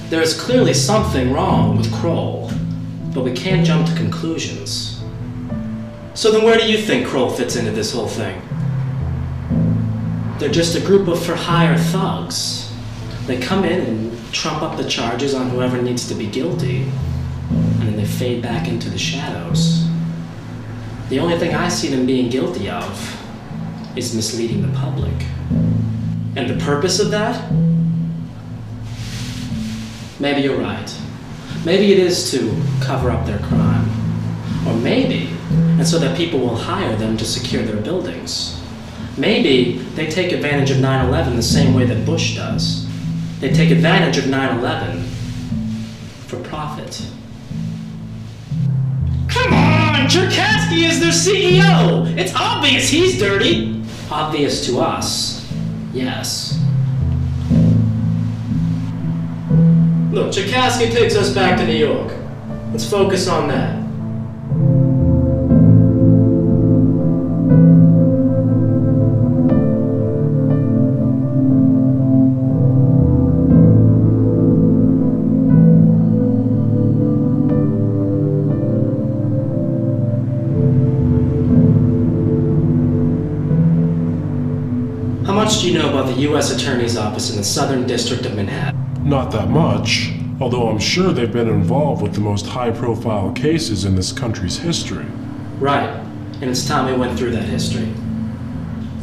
There is clearly something wrong with Kroll, but we can't jump to conclusions. So then where do you think Kroll fits into this whole thing? They're just a group of for-hire thugs. They come in and trump up the charges on whoever needs to be guilty, and then they fade back into the shadows. The only thing I see them being guilty of is misleading the public. And the purpose of that? Maybe you're right. Maybe it is to cover up their crime. Or maybe, and so that people will hire them to secure their buildings. Maybe they take advantage of 9/11 the same way that Bush does. They take advantage of 9/11 for profit. Come on! Cherkasky is their CEO! It's obvious he's dirty! Obvious to us, yes. Look, Cherkasky takes us back to New York. Let's focus on that. How much do you know about the U.S. Attorney's Office in the Southern District of Manhattan? Not that much, although I'm sure they've been involved with the most high-profile cases in this country's history. Right, and it's time we went through that history.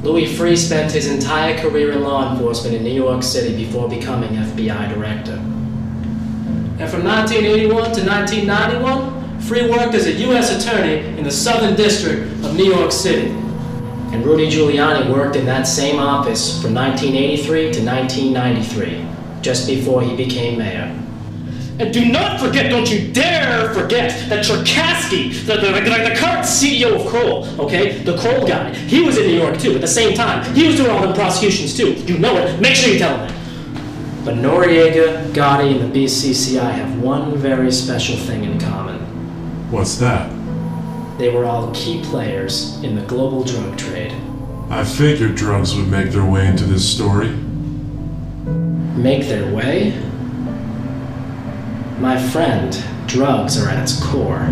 Louis Freeh spent his entire career in law enforcement in New York City before becoming FBI director. And from 1981 to 1991, Free worked as a U.S. attorney in the Southern District of New York City. And Rudy Giuliani worked in that same office from 1983 to 1993, just before he became mayor. And do not forget, don't you dare forget, that Cherkasky, the current CEO of Kroll, okay? The Kroll guy, he was in New York too at the same time. He was doing all the prosecutions too. You know it. Make sure you tell him that. But Noriega, Gotti, and the BCCI have one very special thing in common. What's that? They were all key players in the global drug trade. I figured drugs would make their way into this story. Make their way? My friend, drugs are at its core.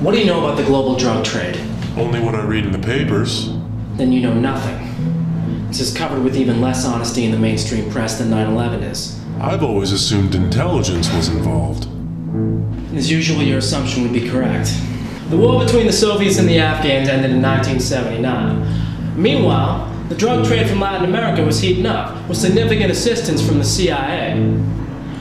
What do you know about the global drug trade? Only what I read in the papers. Then you know nothing. This is covered with even less honesty in the mainstream press than 9/11 is. I've always assumed intelligence was involved. As usual, your assumption would be correct. The war between the Soviets and the Afghans ended in 1979. Meanwhile, the drug trade from Latin America was heating up, with significant assistance from the CIA.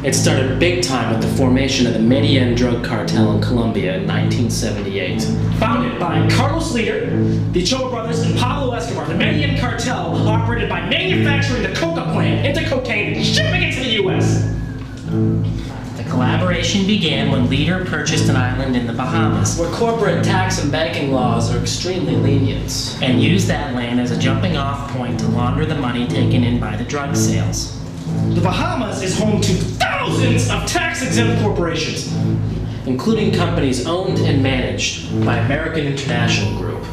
It started big time with the formation of the Medellin drug cartel in Colombia in 1978. Founded by Carlos Leader, the Ochoa brothers, and Pablo Escobar, the Medellin cartel operated by manufacturing the coca plant into cocaine and shipping it to the U.S. The collaboration began when Leader purchased an island in the Bahamas Where corporate tax and banking laws are extremely lenient. and used that land as a jumping off point to launder the money taken in by the drug sales. The Bahamas is home to thousands of tax-exempt corporations. Including companies owned and managed by American International Group,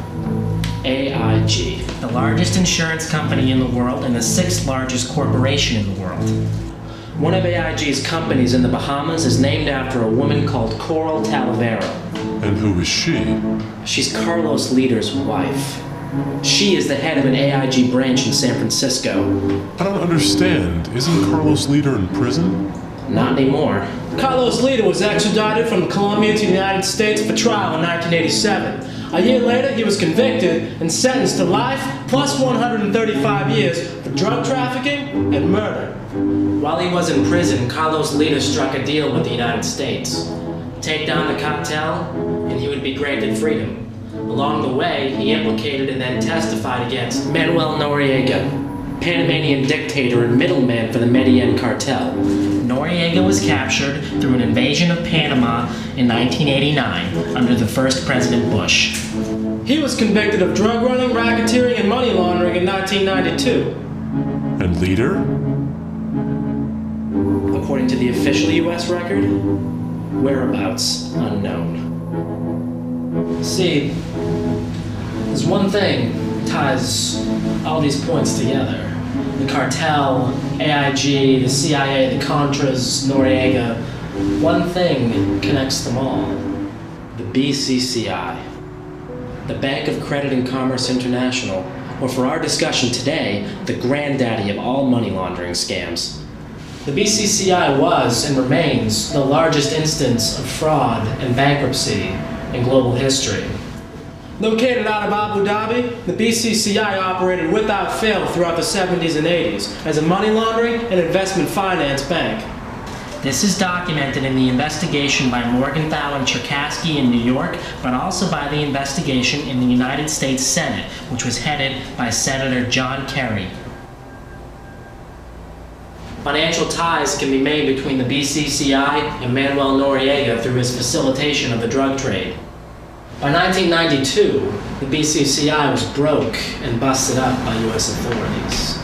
AIG. The largest insurance company in the world and the sixth largest corporation in the world. One of AIG's companies in the Bahamas is named after a woman called Coral Talavera. And who is she? She's Carlos Leader's wife. She is the head of an AIG branch in San Francisco. I don't understand. Isn't Carlos Leader in prison? Not anymore. Carlos Leader was extradited from Colombia to the United States for trial in 1987. A year later, he was convicted and sentenced to life plus 135 years for drug trafficking and murder. While he was in prison, Carlos Leader struck a deal with the United States. Take down the cartel, and he would be granted freedom. Along the way, he implicated and then testified against Manuel Noriega, Panamanian dictator and middleman for the Medellin cartel. Noriega was captured through an invasion of Panama in 1989 under the first President Bush. He was convicted of drug running, racketeering, and money laundering in 1992. And Leader? According to the official U.S. record, whereabouts unknown. See, there's one thing ties all these points together. The cartel, AIG, the CIA, the Contras, Noriega. One thing connects them all. The BCCI. The Bank of Credit and Commerce International, or for our discussion today, the granddaddy of all money laundering scams. The BCCI was and remains the largest instance of fraud and bankruptcy in global history. Located out of Abu Dhabi, the BCCI operated without fail throughout the 70s and 80s as a money laundering and investment finance bank. This is documented in the investigation by Morgenthau and Cherkasky in New York, but also by the investigation in the United States Senate, which was headed by Senator John Kerry. Financial ties can be made between the BCCI and Manuel Noriega through his facilitation of the drug trade. By 1992, the BCCI was broke and busted up by U.S. authorities.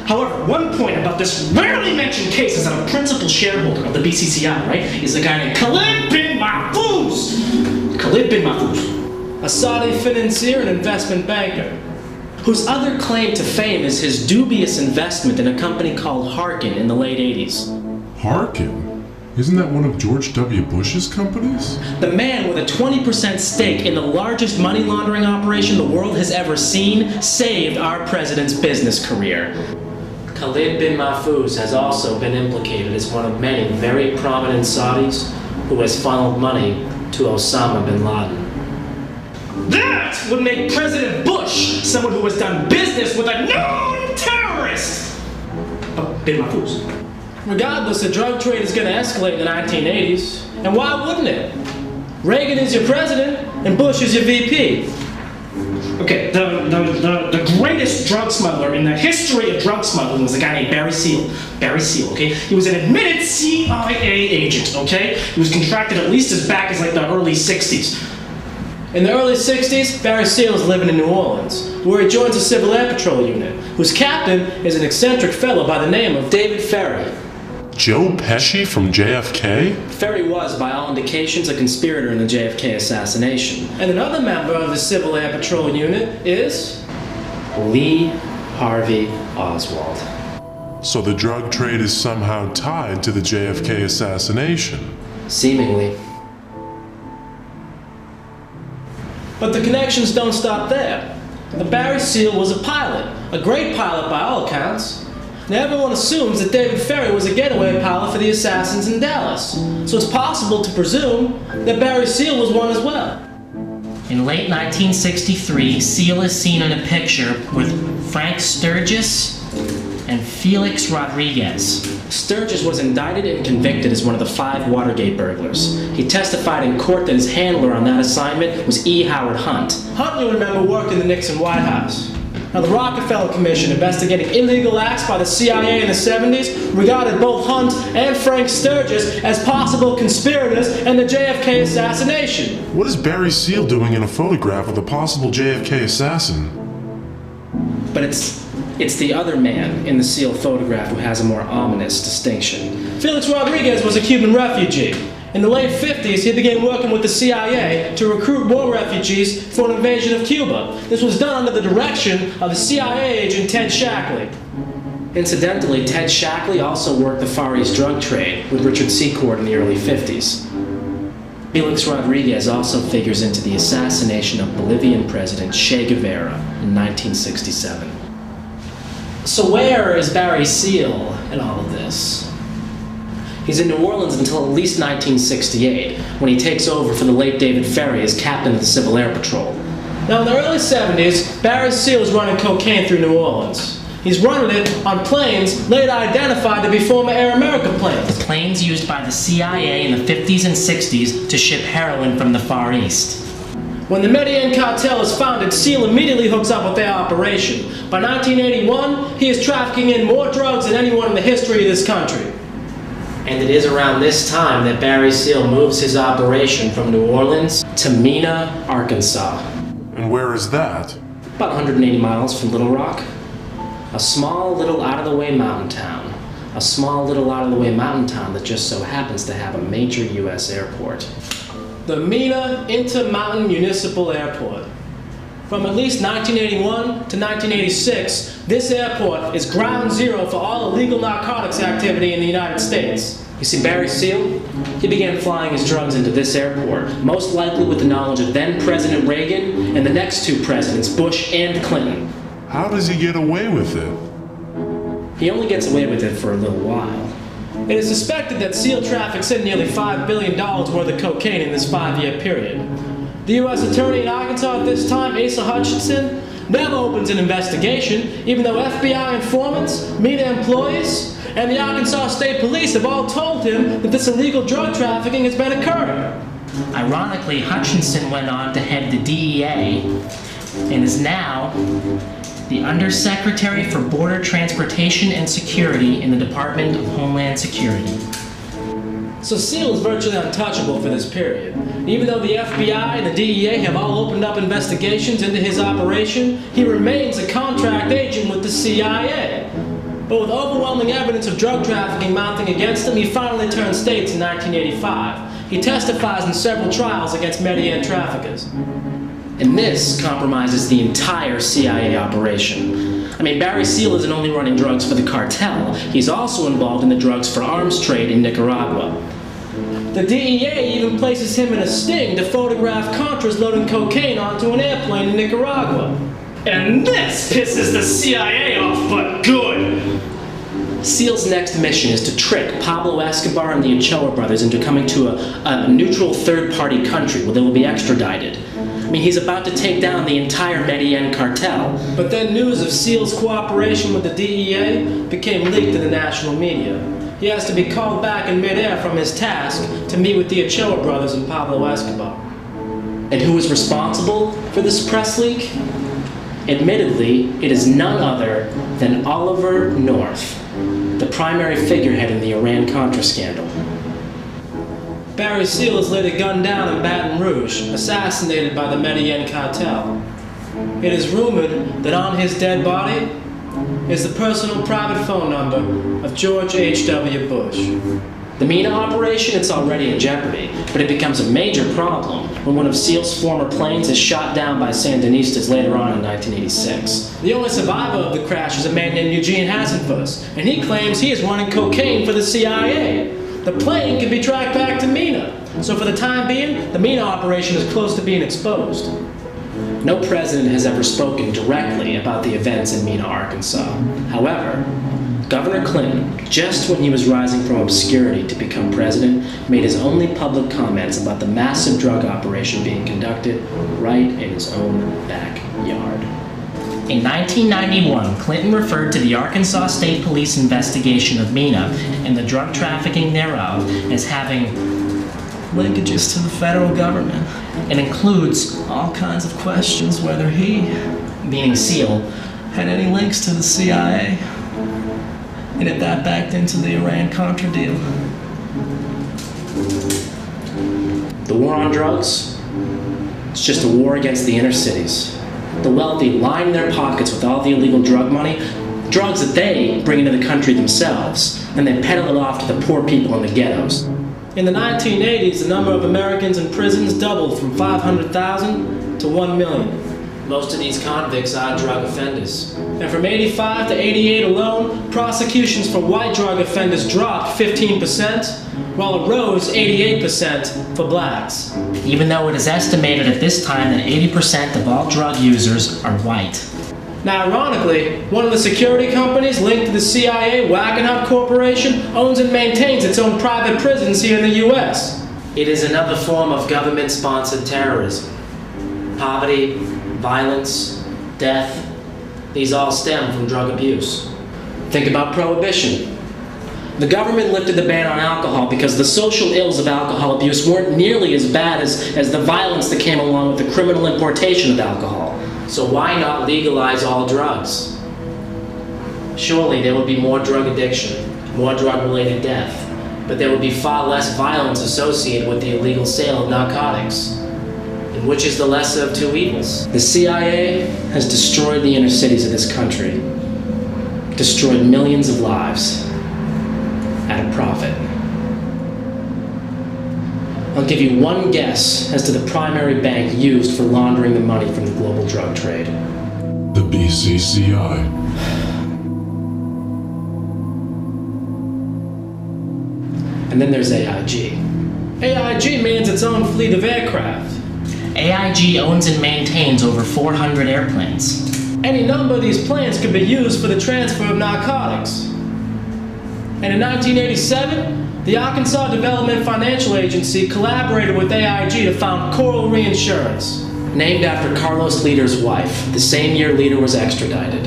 However, one point about this rarely mentioned case is that a principal shareholder of the BCCI, right, is a guy named Khalid bin Mahfouz. Khalid bin Mahfouz. A Saudi financier and investment banker, whose other claim to fame is his dubious investment in a company called Harkin in the late 80s. Harkin? Isn't that one of George W. Bush's companies? The man with a 20% stake in the largest money laundering operation the world has ever seen saved our president's business career. Khalid bin Mahfouz has also been implicated as one of many very prominent Saudis who has funneled money to Osama bin Laden. That would make President Bush someone who has done business with a known terrorist. Bin Mahfouz. Regardless, the drug trade is going to escalate in the 1980s. And why wouldn't it? Reagan is your president, and Bush is your VP. Okay, the greatest drug smuggler in the history of drug smuggling was a guy named Barry Seal. Barry Seal, okay? He was an admitted CIA agent, okay? He was contracted at least as back as like the early 60s. In the early 60s, Barry Seal is living in New Orleans, where he joins a Civil Air Patrol unit, whose captain is an eccentric fellow by the name of David Ferrie. Joe Pesci from JFK? Ferrie was, by all indications, a conspirator in the JFK assassination. And another member of the Civil Air Patrol unit is Lee Harvey Oswald. So the drug trade is somehow tied to the JFK assassination? Seemingly. But the connections don't stop there. The Barry Seal was a pilot, a great pilot by all accounts. Now everyone assumes that David Ferrie was a getaway pilot for the assassins in Dallas, so it's possible to presume that Barry Seal was one as well. In late 1963, Seal is seen in a picture with Frank Sturgis and Felix Rodriguez. Sturgis was indicted and convicted as one of the 5 Watergate burglars. He testified in court that his handler on that assignment was E. Howard Hunt. Hunt, you'll remember, worked in the Nixon White House. Now, the Rockefeller Commission, investigating illegal acts by the CIA in the 70s, regarded both Hunt and Frank Sturgis as possible conspirators in the JFK assassination. What is Barry Seal doing in a photograph with a possible JFK assassin? But it's the other man in the Seal photograph who has a more ominous distinction. Felix Rodriguez was a Cuban refugee. In the late 50s, he began working with the CIA to recruit more refugees for an invasion of Cuba. This was done under the direction of the CIA agent Ted Shackley. Incidentally, Ted Shackley also worked the Far East drug trade with Richard Secord in the early 50s. Felix Rodriguez also figures into the assassination of Bolivian President Che Guevara in 1967. So where is Barry Seal in all of this? He's in New Orleans until at least 1968, when he takes over for the late David Ferrie as captain of the Civil Air Patrol. Now, in the early 70s, Barry Seal is running cocaine through New Orleans. He's running it on planes later identified to be former Air America planes. Planes used by the CIA in the 50s and 60s to ship heroin from the Far East. When the Medellin cartel is founded, Seal immediately hooks up with their operation. By 1981, he is trafficking in more drugs than anyone in the history of this country. And it is around this time that Barry Seal moves his operation from New Orleans to Mena, Arkansas. And where is that? About 180 miles from Little Rock. A small little out-of-the-way mountain town. A small little out-of-the-way mountain town that just so happens to have a major U.S. airport. The Mena Intermountain Municipal Airport. From at least 1981 to 1986, this airport is ground zero for all illegal narcotics activity in the United States. You see, Barry Seal, he began flying his drugs into this airport, most likely with the knowledge of then-President Reagan and the next 2 presidents, Bush and Clinton. How does he get away with it? He only gets away with it for a little while. It is suspected that Seal traffics in nearly $5 billion worth of cocaine in this 5-year period. The U.S. Attorney in Arkansas at this time, Asa Hutchinson, never opens an investigation, even though FBI informants, MENA employees, and the Arkansas State Police have all told him that this illegal drug trafficking has been occurring. Ironically, Hutchinson went on to head the DEA and is now the Undersecretary for Border Transportation and Security in the Department of Homeland Security. So Seal is virtually untouchable for this period. Even though the FBI and the DEA have all opened up investigations into his operation, he remains a contract agent with the CIA. But with overwhelming evidence of drug trafficking mounting against him, he finally turned states in 1985. He testifies in several trials against Medellin traffickers. And this compromises the entire CIA operation. I mean, Barry Seal isn't only running drugs for the cartel, he's also involved in the drugs for arms trade in Nicaragua. The DEA even places him in a sting to photograph Contras loading cocaine onto an airplane in Nicaragua. And this pisses the CIA off, but good! Seal's next mission is to trick Pablo Escobar and the Ochoa brothers into coming to a neutral third-party country where they will be extradited. I mean, he's about to take down the entire Medellin cartel. But then news of Seal's cooperation with the DEA became leaked to the national media. He has to be called back in midair from his task to meet with the Ochoa brothers and Pablo Escobar. And who is responsible for this press leak? Admittedly, it is none other than Oliver North, the primary figurehead in the Iran-Contra scandal. Barry Seal is later gunned down in Baton Rouge, assassinated by the Medellin cartel. It is rumored that on his dead body is the personal private phone number of George H.W. Bush. The MENA operation, it's already in jeopardy, but it becomes a major problem when one of Seal's former planes is shot down by Sandinistas later on in 1986. The only survivor of the crash is a man named Eugene Hasenfuss, and he claims he is running cocaine for the CIA. The plane can be tracked back to MENA, so for the time being, the MENA operation is close to being exposed. No president has ever spoken directly about the events in Mena, Arkansas. However, Governor Clinton, just when he was rising from obscurity to become president, made his only public comments about the massive drug operation being conducted right in his own backyard. In 1991, Clinton referred to the Arkansas State Police investigation of Mena and the drug trafficking thereof as having linkages to the federal government. It includes all kinds of questions whether he, meaning Seal, had any links to the CIA. And if that backed into the Iran-Contra deal. The war on drugs, it's just a war against the inner cities. The wealthy line their pockets with all the illegal drug money, drugs that they bring into the country themselves, and they peddle it off to the poor people in the ghettos. In the 1980s, the number of Americans in prisons doubled from 500,000 to 1 million. Most of these convicts are drug offenders. And from 85 to 88 alone, prosecutions for white drug offenders dropped 15%, while it rose 88% for blacks. Even though it is estimated at this time that 80% of all drug users are white. Now, ironically, one of the security companies linked to the CIA, Wackenhut Corporation, owns and maintains its own private prisons here in the U.S. It is another form of government-sponsored terrorism. Poverty, violence, death, these all stem from drug abuse. Think about prohibition. The government lifted the ban on alcohol because the social ills of alcohol abuse weren't nearly as bad as the violence that came along with the criminal importation of alcohol. So why not legalize all drugs? Surely there would be more drug addiction, more drug-related death, but there would be far less violence associated with the illegal sale of narcotics. And which is the lesser of two evils? The CIA has destroyed the inner cities of this country, destroyed millions of lives at a profit. I'll give you one guess as to the primary bank used for laundering the money from the global drug trade. The BCCI. And then there's AIG. AIG mans its own fleet of aircraft. AIG owns and maintains over 400 airplanes. Any number of these planes could be used for the transfer of narcotics. And in 1987, The Arkansas Development Financial Agency collaborated with AIG to found Coral Reinsurance, named after Carlos Leder's wife, the same year Leder was extradited.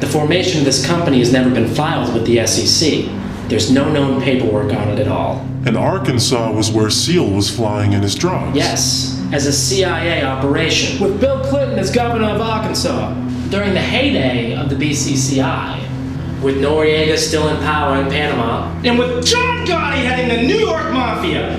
The formation of this company has never been filed with the SEC. There's no known paperwork on it at all. And Arkansas was where Seal was flying in his drugs. Yes, as a CIA operation, with Bill Clinton as governor of Arkansas. During the heyday of the BCCI, with Noriega still in power in Panama, and with John Gotti heading the New York Mafia,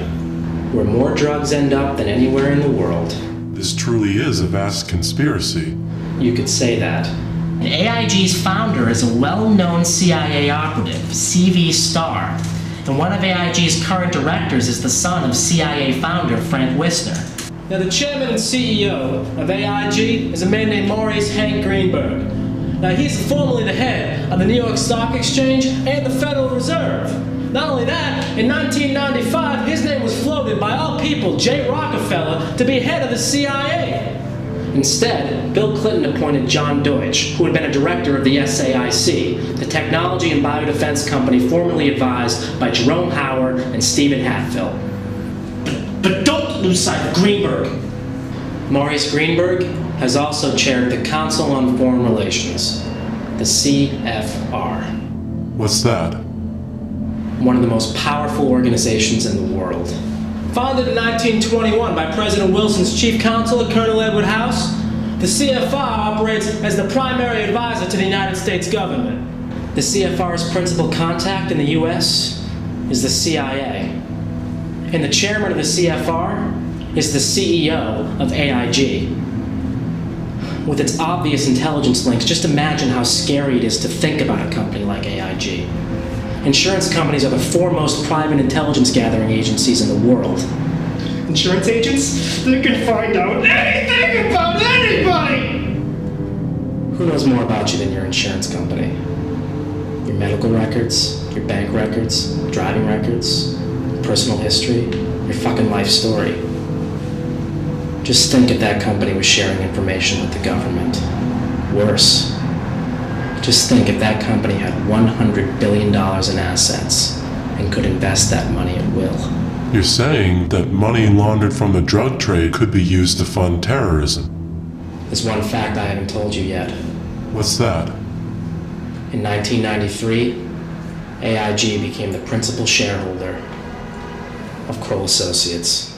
where more drugs end up than anywhere in the world. This truly is a vast conspiracy. You could say that. And AIG's founder is a well-known CIA operative, C.V. Starr, and one of AIG's current directors is the son of CIA founder Frank Wisner. Now, the chairman and CEO of AIG is a man named Maurice Hank Greenberg. Now, he's formerly the head of the New York Stock Exchange and the Federal Reserve. Not only that, in 1995, his name was floated by all people, Jay Rockefeller, to be head of the CIA. Instead, Bill Clinton appointed John Deutsch, who had been a director of the SAIC, the technology and biodefense company formerly advised by Jerome Howard and Stephen Hatfield. But don't lose sight of Greenberg. Maurice Greenberg has also chaired the Council on Foreign Relations, the CFR. What's that? One of the most powerful organizations in the world. Founded in 1921 by President Wilson's chief counselor, Colonel Edward House, the CFR operates as the primary advisor to the United States government. The CFR's principal contact in the U.S. is the CIA. And the chairman of the CFR is the CEO of AIG. With its obvious intelligence links, just imagine how scary it is to think about a company like AIG. Insurance companies are the foremost private intelligence gathering agencies in the world. Insurance agents? They can find out anything about anybody! Who knows more about you than your insurance company? Your medical records, your bank records, driving records, personal history, your fucking life story. Just think if that company was sharing information with the government. Worse. Just think if that company had $100 billion in assets and could invest that money at will. You're saying that money laundered from the drug trade could be used to fund terrorism. There's one fact I haven't told you yet. What's that? In 1993, AIG became the principal shareholder of Kroll Associates.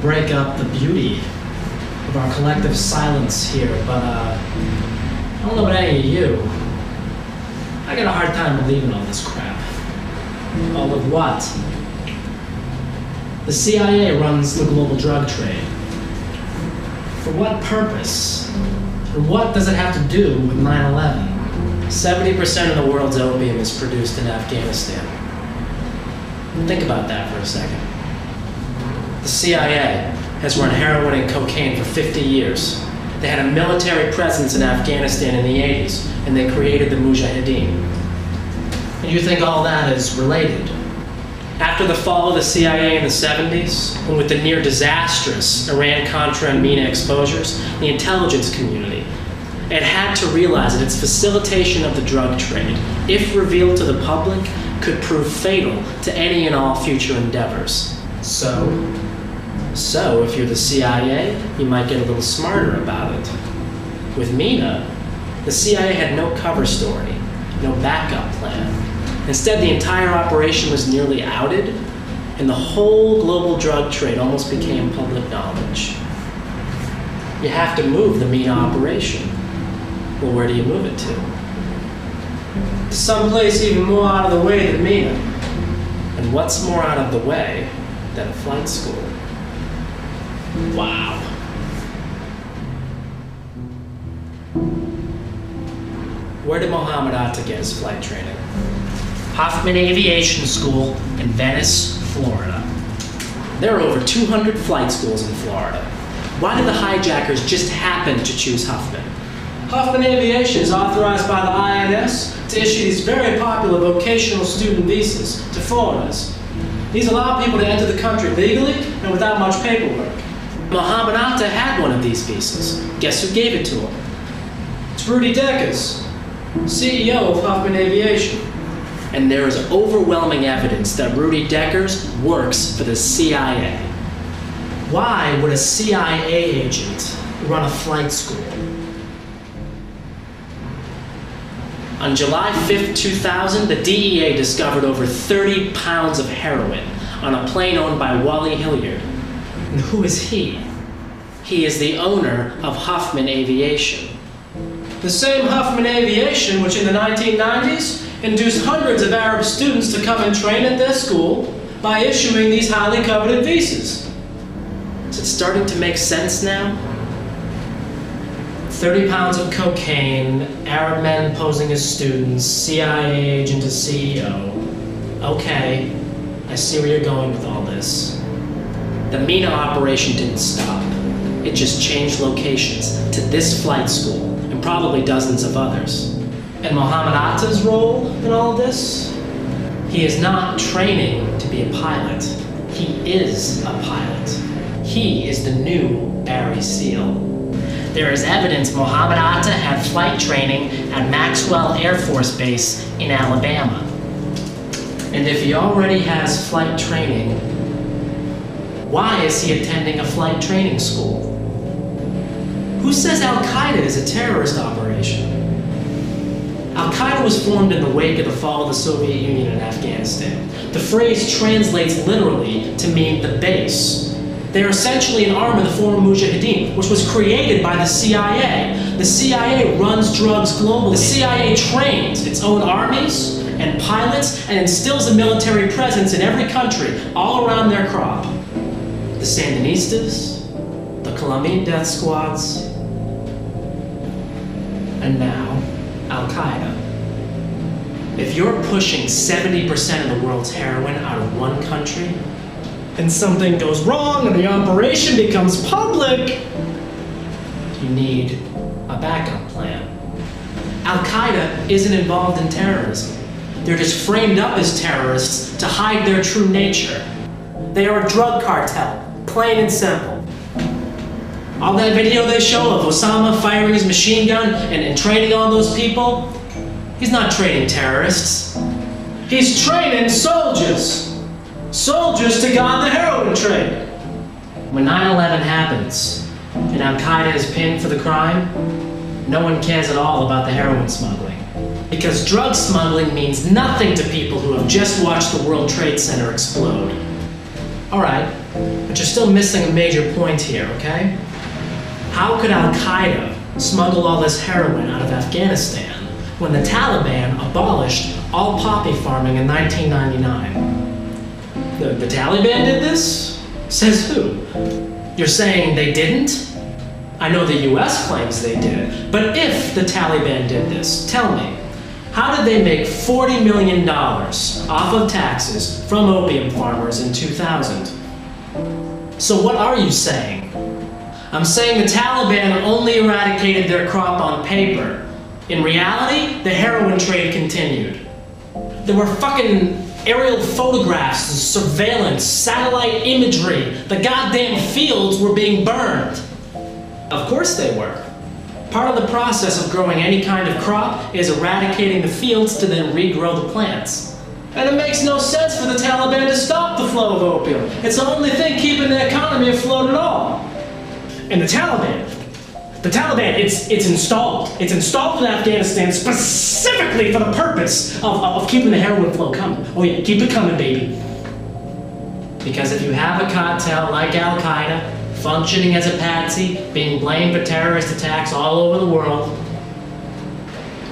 Break up the beauty of our collective silence here, but I don't know about any of you. I got a hard time believing all this crap. All of what? The CIA runs the global drug trade. For what purpose? And what does it have to do with 9/11? 70% of the world's opium is produced in Afghanistan. Think about that for a second. The CIA has run heroin and cocaine for 50 years. They had a military presence in Afghanistan in the 80s, and they created the Mujahideen. And you think all that is related? After the fall of the CIA in the 70s, and with the near disastrous Iran-Contra and MENA exposures, the intelligence community, it had to realize that its facilitation of the drug trade, if revealed to the public, could prove fatal to any and all future endeavors. So, if you're the CIA, you might get a little smarter about it. With MENA, the CIA had no cover story, no backup plan. Instead, the entire operation was nearly outed, and the whole global drug trade almost became public knowledge. You have to move the MENA operation. Well, where do you move it to? To someplace even more out of the way than Mina. And what's more out of the way than a flight school? Wow. Where did Mohammed Atta get his flight training? Hoffman Aviation School in Venice, Florida. There are over 200 flight schools in Florida. Why did the hijackers just happen to choose Huffman? Huffman Aviation is authorized by the INS to issue these very popular vocational student visas to foreigners. These allow people to enter the country legally and without much paperwork. Mohammed Atta had one of these visas. Guess who gave it to him? It's Rudy Deckers, CEO of Huffman Aviation. And there is overwhelming evidence that Rudy Deckers works for the CIA. Why would a CIA agent run a flight school? On July 5th, 2000, the DEA discovered over 30 pounds of heroin on a plane owned by Wally Hilliard. And who is he? He is the owner of Huffman Aviation. The same Huffman Aviation which in the 1990s induced hundreds of Arab students to come and train at their school by issuing these highly coveted visas. Is it starting to make sense now? 30 pounds of cocaine, Arab men posing as students, CIA agent as CEO. Okay, I see where you're going with all this. The Mina operation didn't stop. It just changed locations to this flight school and probably dozens of others. And Mohammed Atta's role in all this? He is not training to be a pilot. He is a pilot. He is the new Barry Seal. There is evidence Mohammed Atta had flight training at Maxwell Air Force Base in Alabama. And if he already has flight training, why is he attending a flight training school? Who says Al-Qaeda is a terrorist operation? Al-Qaeda was formed in the wake of the fall of the Soviet Union in Afghanistan. The phrase translates literally to mean the base. They are essentially an arm of the former Mujahideen, which was created by the CIA. The CIA runs drugs globally. The CIA trains its own armies and pilots and instills a military presence in every country, all around their crop. The Sandinistas, the Colombian death squads, and now Al-Qaeda. If you're pushing 70% of the world's heroin out of one country, and something goes wrong and the operation becomes public, you need a backup plan. Al-Qaeda isn't involved in terrorism. They're just framed up as terrorists to hide their true nature. They are a drug cartel, plain and simple. All that video they show of Osama firing his machine gun and training all those people, he's not training terrorists. He's training soldiers. Soldiers to guard the heroin trade. When 9/11 happens and Al-Qaeda is pinned for the crime, no one cares at all about the heroin smuggling. Because drug smuggling means nothing to people who have just watched the World Trade Center explode. Alright, but you're still missing a major point here, okay? How could Al-Qaeda smuggle all this heroin out of Afghanistan when the Taliban abolished all poppy farming in 1999? The Taliban did this? Says who? You're saying they didn't? I know the US claims they did, but if the Taliban did this, tell me, how did they make $40 million off of taxes from opium farmers in 2000? So what are you saying? I'm saying the Taliban only eradicated their crop on paper. In reality, the heroin trade continued. There were fucking aerial photographs, surveillance, satellite imagery. The goddamn fields were being burned. Of course they were. Part of the process of growing any kind of crop is eradicating the fields to then regrow the plants. And it makes no sense for the Taliban to stop the flow of opium. It's the only thing keeping the economy afloat at all. And the Taliban, it's installed. It's installed in Afghanistan specifically for the purpose of keeping the heroin flow coming. Oh yeah, keep it coming, baby. Because if you have a cartel like Al-Qaeda, functioning as a patsy, being blamed for terrorist attacks all over the world,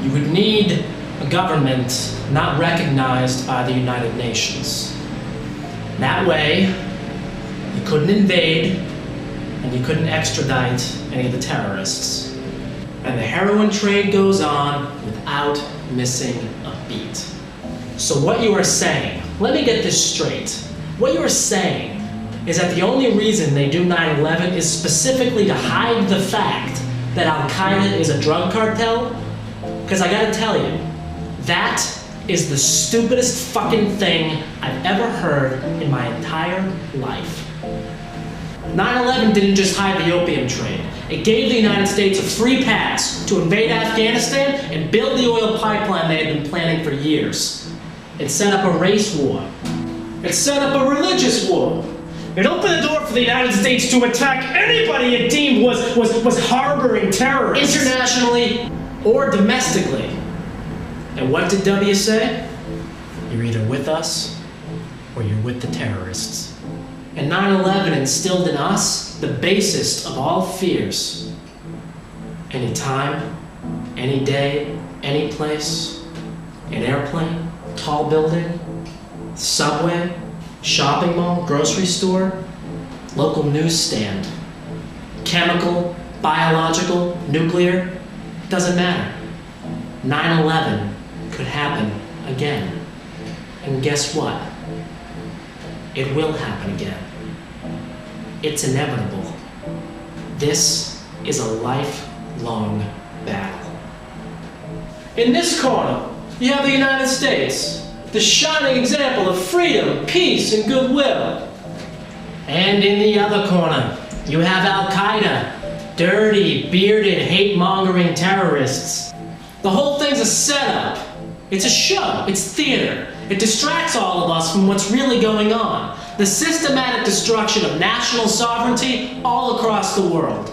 You would need a government not recognized by the United Nations. That way, you couldn't invade and you couldn't extradite any of the terrorists. And the heroin trade goes on without missing a beat. So what you are saying, let me get this straight. What you are saying is that the only reason they do 9/11 is specifically to hide the fact that Al-Qaeda is a drug cartel? Because I gotta tell you, that is the stupidest fucking thing I've ever heard in my entire life. 9/11 didn't just hide the opium trade. It gave the United States a free pass to invade Afghanistan and build the oil pipeline they had been planning for years. It set up a race war. It set up a religious war. It opened the door for the United States to attack anybody it deemed was harboring terrorists. Internationally or domestically. And what did W say? You're either with us or you're with the terrorists. And 9/11 instilled in us the basest of all fears. Any time, any day, any place, an airplane, tall building, subway, shopping mall, grocery store, local newsstand, chemical, biological, nuclear, doesn't matter. 9/11 could happen again. And guess what? It will happen again. It's inevitable. This is a lifelong battle. In this corner, you have the United States, the shining example of freedom, peace, and goodwill. And in the other corner, you have Al-Qaeda, dirty, bearded, hate-mongering terrorists. The whole thing's a setup. It's a show. It's theater. It distracts all of us from what's really going on. The systematic destruction of national sovereignty all across the world.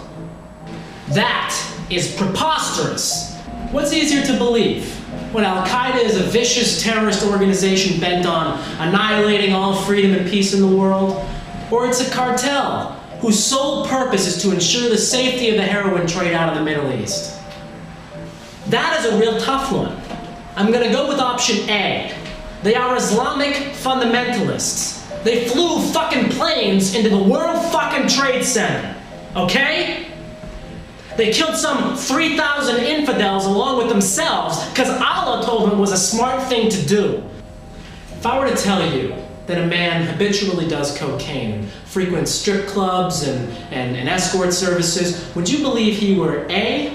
That is preposterous. What's easier to believe? When Al-Qaeda is a vicious terrorist organization bent on annihilating all freedom and peace in the world? Or it's a cartel whose sole purpose is to ensure the safety of the heroin trade out of the Middle East? That is a real tough one. I'm gonna go with option A. They are Islamic fundamentalists. They flew fucking planes into the World fucking Trade Center, okay? They killed some 3,000 infidels along with themselves because Allah told them it was a smart thing to do. If I were to tell you that a man habitually does cocaine, frequents strip clubs and escort services, would you believe he were A,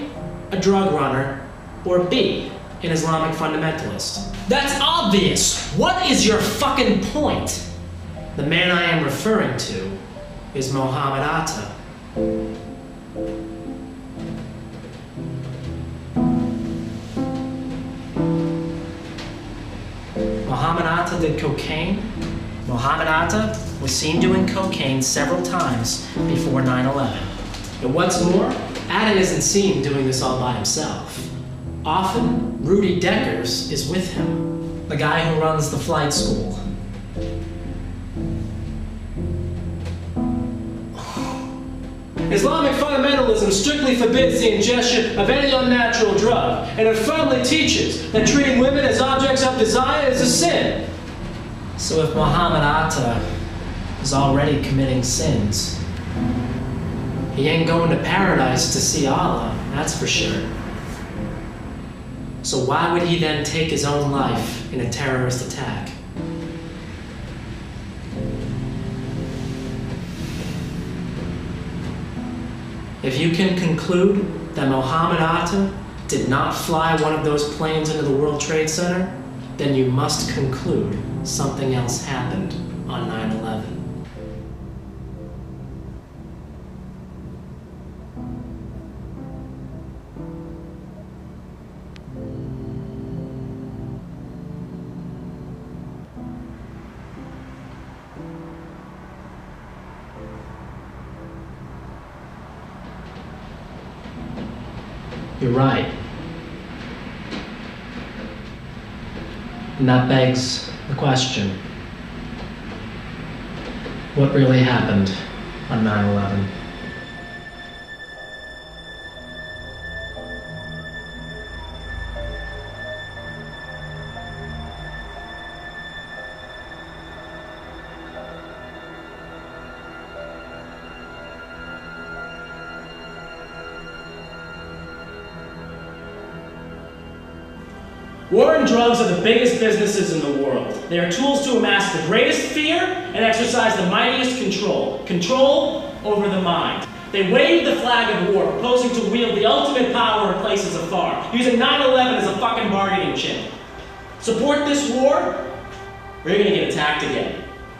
a drug runner, or B, an Islamic fundamentalist? That's obvious. What is your fucking point? The man I am referring to is Mohammed Atta. Mohammed Atta did cocaine. Mohammed Atta was seen doing cocaine several times before 9/11. And what's more, Atta isn't seen doing this all by himself. Often, Rudy Deckers is with him, the guy who runs the flight school. Islamic fundamentalism strictly forbids the ingestion of any unnatural drug, and it firmly teaches that treating women as objects of desire is a sin. So if Mohammed Atta is already committing sins, he ain't going to paradise to see Allah, that's for sure. So why would he then take his own life in a terrorist attack? If you can conclude that Mohammed Atta did not fly one of those planes into the World Trade Center, then you must conclude something else happened on 9/11. You're right. And that begs the question, what really happened on 9/11? War and drugs are the biggest businesses in the world. They are tools to amass the greatest fear and exercise the mightiest control. Control over the mind. They wave the flag of war, proposing to wield the ultimate power in places afar, using 9/11 as a fucking bargaining chip. Support this war, or you're gonna get attacked again.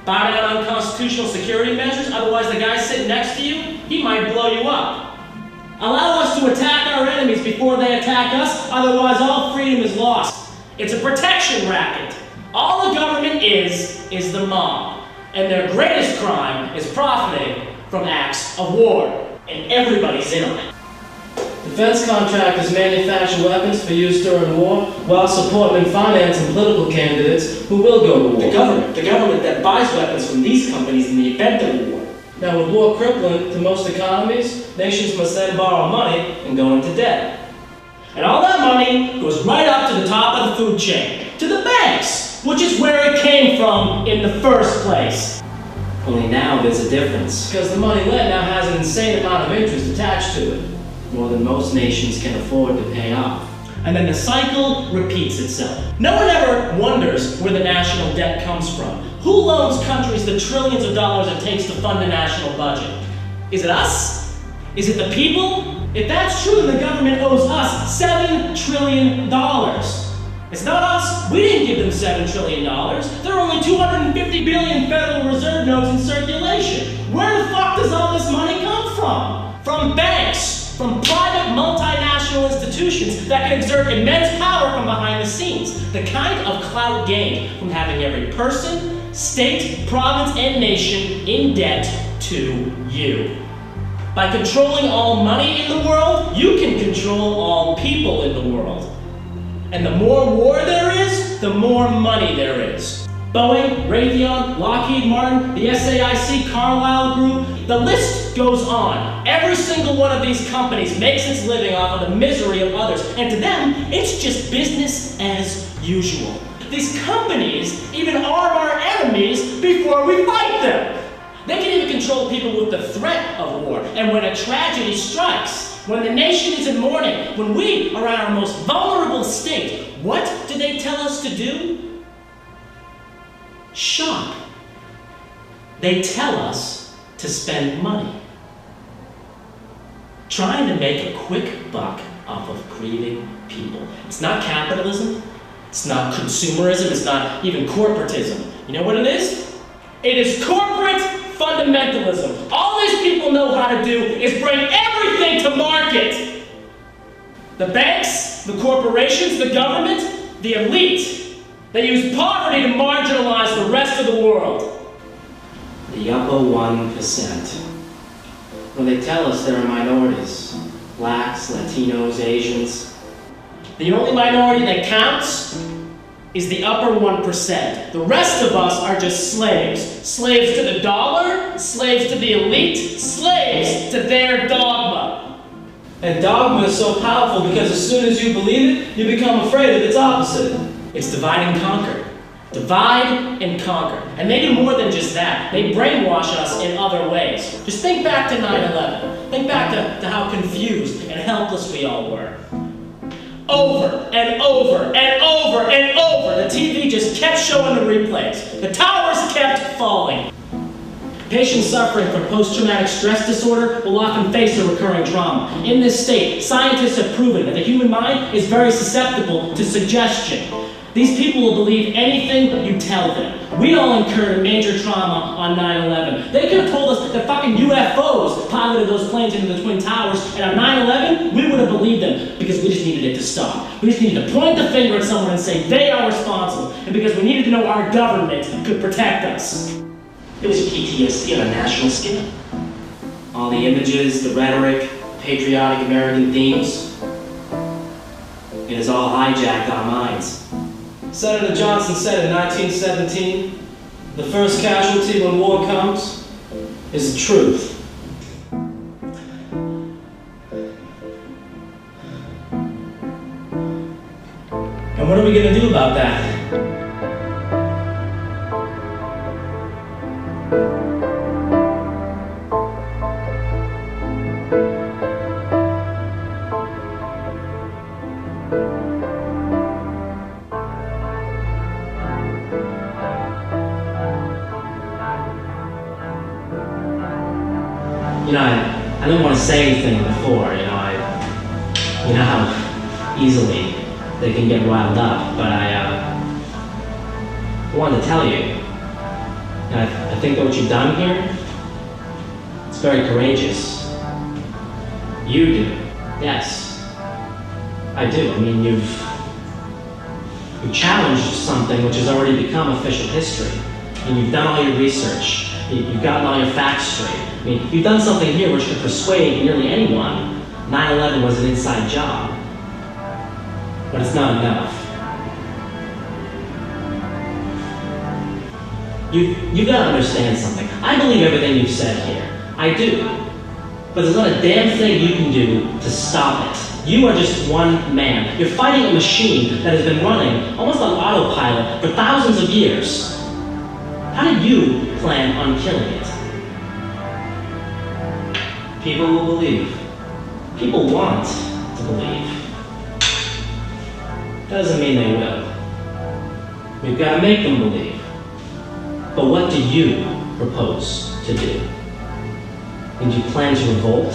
Bow down on constitutional security measures, otherwise the guy sitting next to you, he might blow you up. Allow us to attack our enemies before they attack us, otherwise all freedom is lost. It's a protection racket. All the government is the mob. And their greatest crime is profiting from acts of war. And everybody's in on it. Defense contractors manufacture weapons for use during war, while supporting and financing political candidates who will go to war. The government that buys weapons from these companies in the event of war. Now, with war crippling to most economies, nations must then borrow money and go into debt. And all that money goes right up to the top of the food chain, to the banks, which is where it came from in the first place. Only now there's a difference. Because the money lent now has an insane amount of interest attached to it, more than most nations can afford to pay off. And then the cycle repeats itself. No one ever wonders where the national debt comes from. Who loans countries the trillions of dollars it takes to fund a national budget? Is it us? Is it the people? If that's true, then the government owes us $7 trillion. It's not us. We didn't give them $7 trillion. There are only 250 billion Federal Reserve notes in circulation. Where the fuck does all this money come from? From banks, from private multinational institutions that can exert immense power from behind the scenes. The kind of clout gained from having every person, state, province, and nation in debt to you. By controlling all money in the world, you can control all people in the world. And the more war there is, the more money there is. Boeing, Raytheon, Lockheed Martin, the SAIC, Carlyle Group, the list goes on. Every single one of these companies makes its living off of the misery of others, and to them, it's just business as usual. These companies even arm our enemies before we fight them. They can even control people with the threat of war, and when a tragedy strikes, when the nation is in mourning, when we are at our most vulnerable state, what do they tell us to do? Shop. They tell us to spend money. Trying to make a quick buck off of grieving people. It's not capitalism. It's not consumerism. It's not even corporatism. You know what it is? It is corporate fundamentalism. All these people know how to do is bring everything to market. The banks, the corporations, the government, the elite. They use poverty to marginalize the rest of the world. The upper 1%. When they tell us there are minorities, blacks, Latinos, Asians, the only minority that counts is the upper 1%. The rest of us are just slaves. Slaves to the dollar, slaves to the elite, slaves to their dogma. And dogma is so powerful because as soon as you believe it, you become afraid of its opposite. It's divide and conquer. Divide and conquer. And they do more than just that. They brainwash us in other ways. Just think back to 9/11. Think back to how confused and helpless we all were. Over and over and over and over, the TV just kept showing the replays. The towers kept falling. Patients suffering from post-traumatic stress disorder will often face a recurring trauma. In this state, scientists have proven that the human mind is very susceptible to suggestion. These people will believe anything you tell them. We all incurred a major trauma on 9/11. They could have told us that fucking UFOs piloted those planes into the Twin Towers, and on 9/11, we would have believed them because we just needed it to stop. We just needed to point the finger at someone and say they are responsible, and because we needed to know our government could protect us. It was PTSD on a national scale. All the images, the rhetoric, patriotic American themes, it has all hijacked our minds. Senator Johnson said in 1917, the first casualty when war comes is the truth. And what are we going to do about that? I didn't want to say anything before, you know how easily they can get riled up, but I wanted to tell you, I think what you've done here, it's very courageous. You do, yes, I do. I mean, you've challenged something which has already become official history, and you've done all your research, you've gotten all your facts straight. I mean, you've done something here which could persuade nearly anyone 9/11 was an inside job. But it's not enough. You've got to understand something. I believe everything you've said here. I do. But there's not a damn thing you can do to stop it. You are just one man. You're fighting a machine that has been running almost on autopilot for thousands of years. How did you plan on killing it? People will believe. People want to believe. Doesn't mean they will. We've got to make them believe. But what do you propose to do? And do you plan to revolt?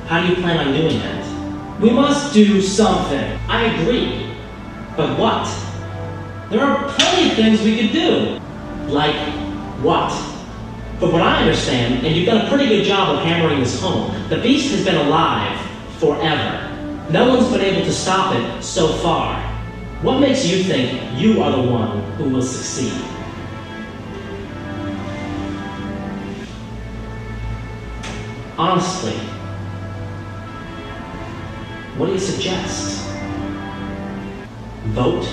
How do you plan on doing that? We must do something. I agree. But what? There are plenty of things we could do. Like what? But what I understand, and you've done a pretty good job of hammering this home, the beast has been alive forever. No one's been able to stop it so far. What makes you think you are the one who will succeed? Honestly, what do you suggest? Vote?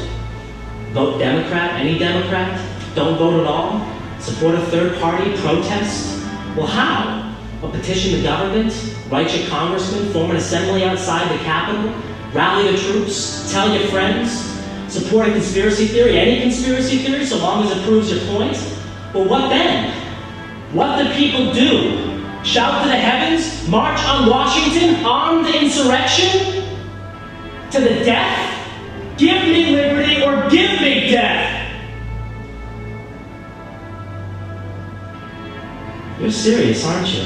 Vote Democrat? Any Democrat? Don't vote at all? Support a third party? Protest? Well, how? Well, petition the government? Write your congressman? Form an assembly outside the Capitol? Rally the troops? Tell your friends? Support a conspiracy theory? Any conspiracy theory, so long as it proves your point? Well, what then? What do people do? Shout to the heavens? March on Washington? Armed insurrection? To the death? Give me liberty or give me death! You're serious, aren't you?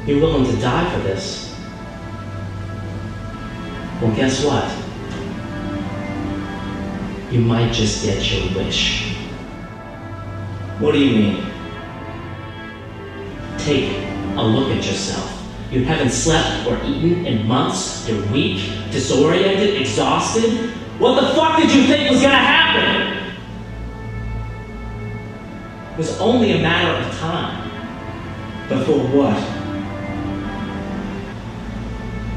You're willing to die for this. Well, guess what? You might just get your wish. What do you mean? Take a look at yourself. You haven't slept or eaten in months. You're weak, disoriented, exhausted. What the fuck did you think was gonna happen? It was only a matter of time. But for what?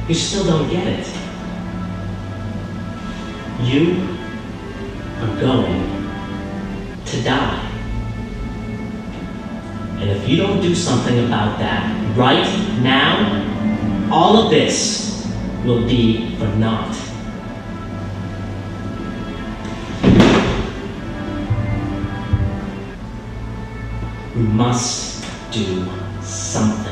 You still don't get it. You are going to die. And if you don't do something about that right now, all of this will be for naught. We must do something.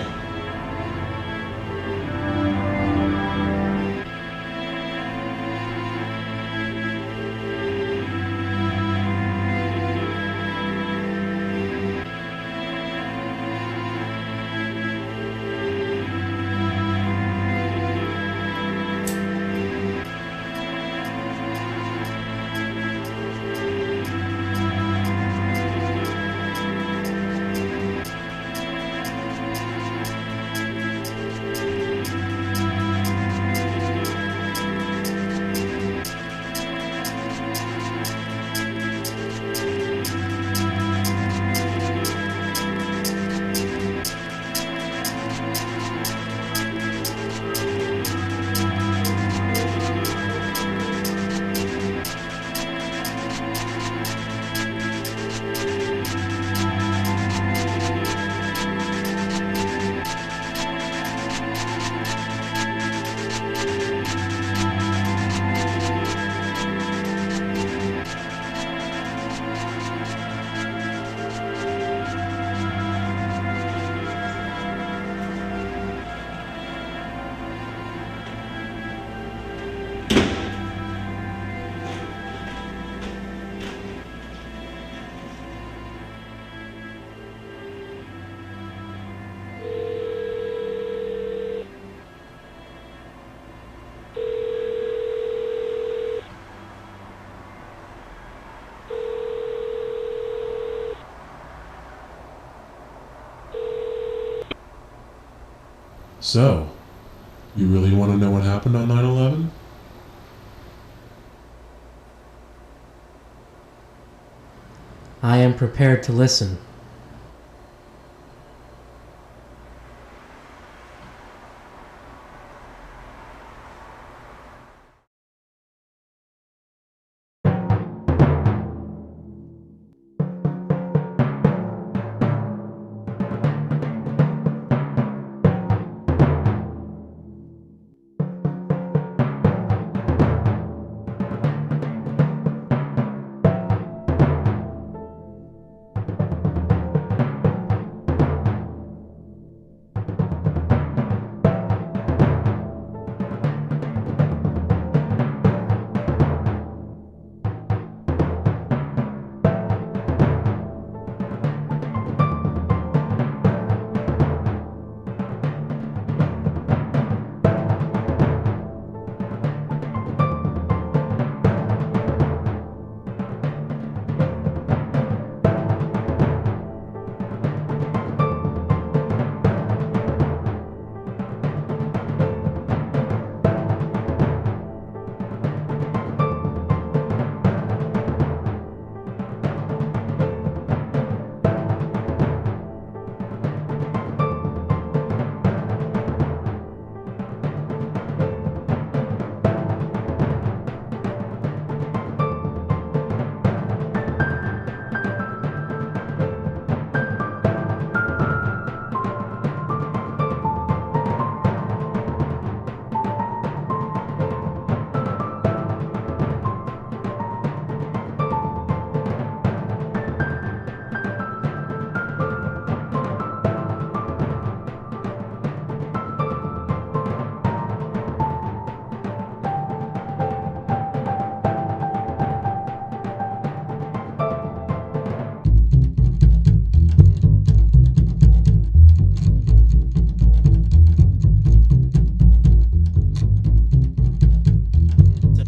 So, you really want to know what happened on 9/11? I am prepared to listen.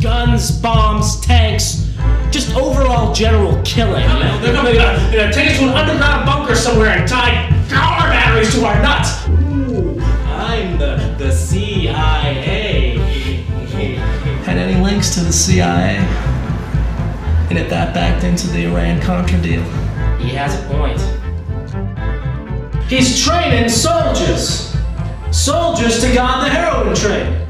Guns, bombs, tanks, just overall general killing. They're gonna take us to an underground bunker somewhere and tie power batteries to our nuts. Ooh, I'm the CIA. Had any links to the CIA? And if that backed into the Iran-Contra deal? He has a point. He's training soldiers. Soldiers to guard the heroin trade.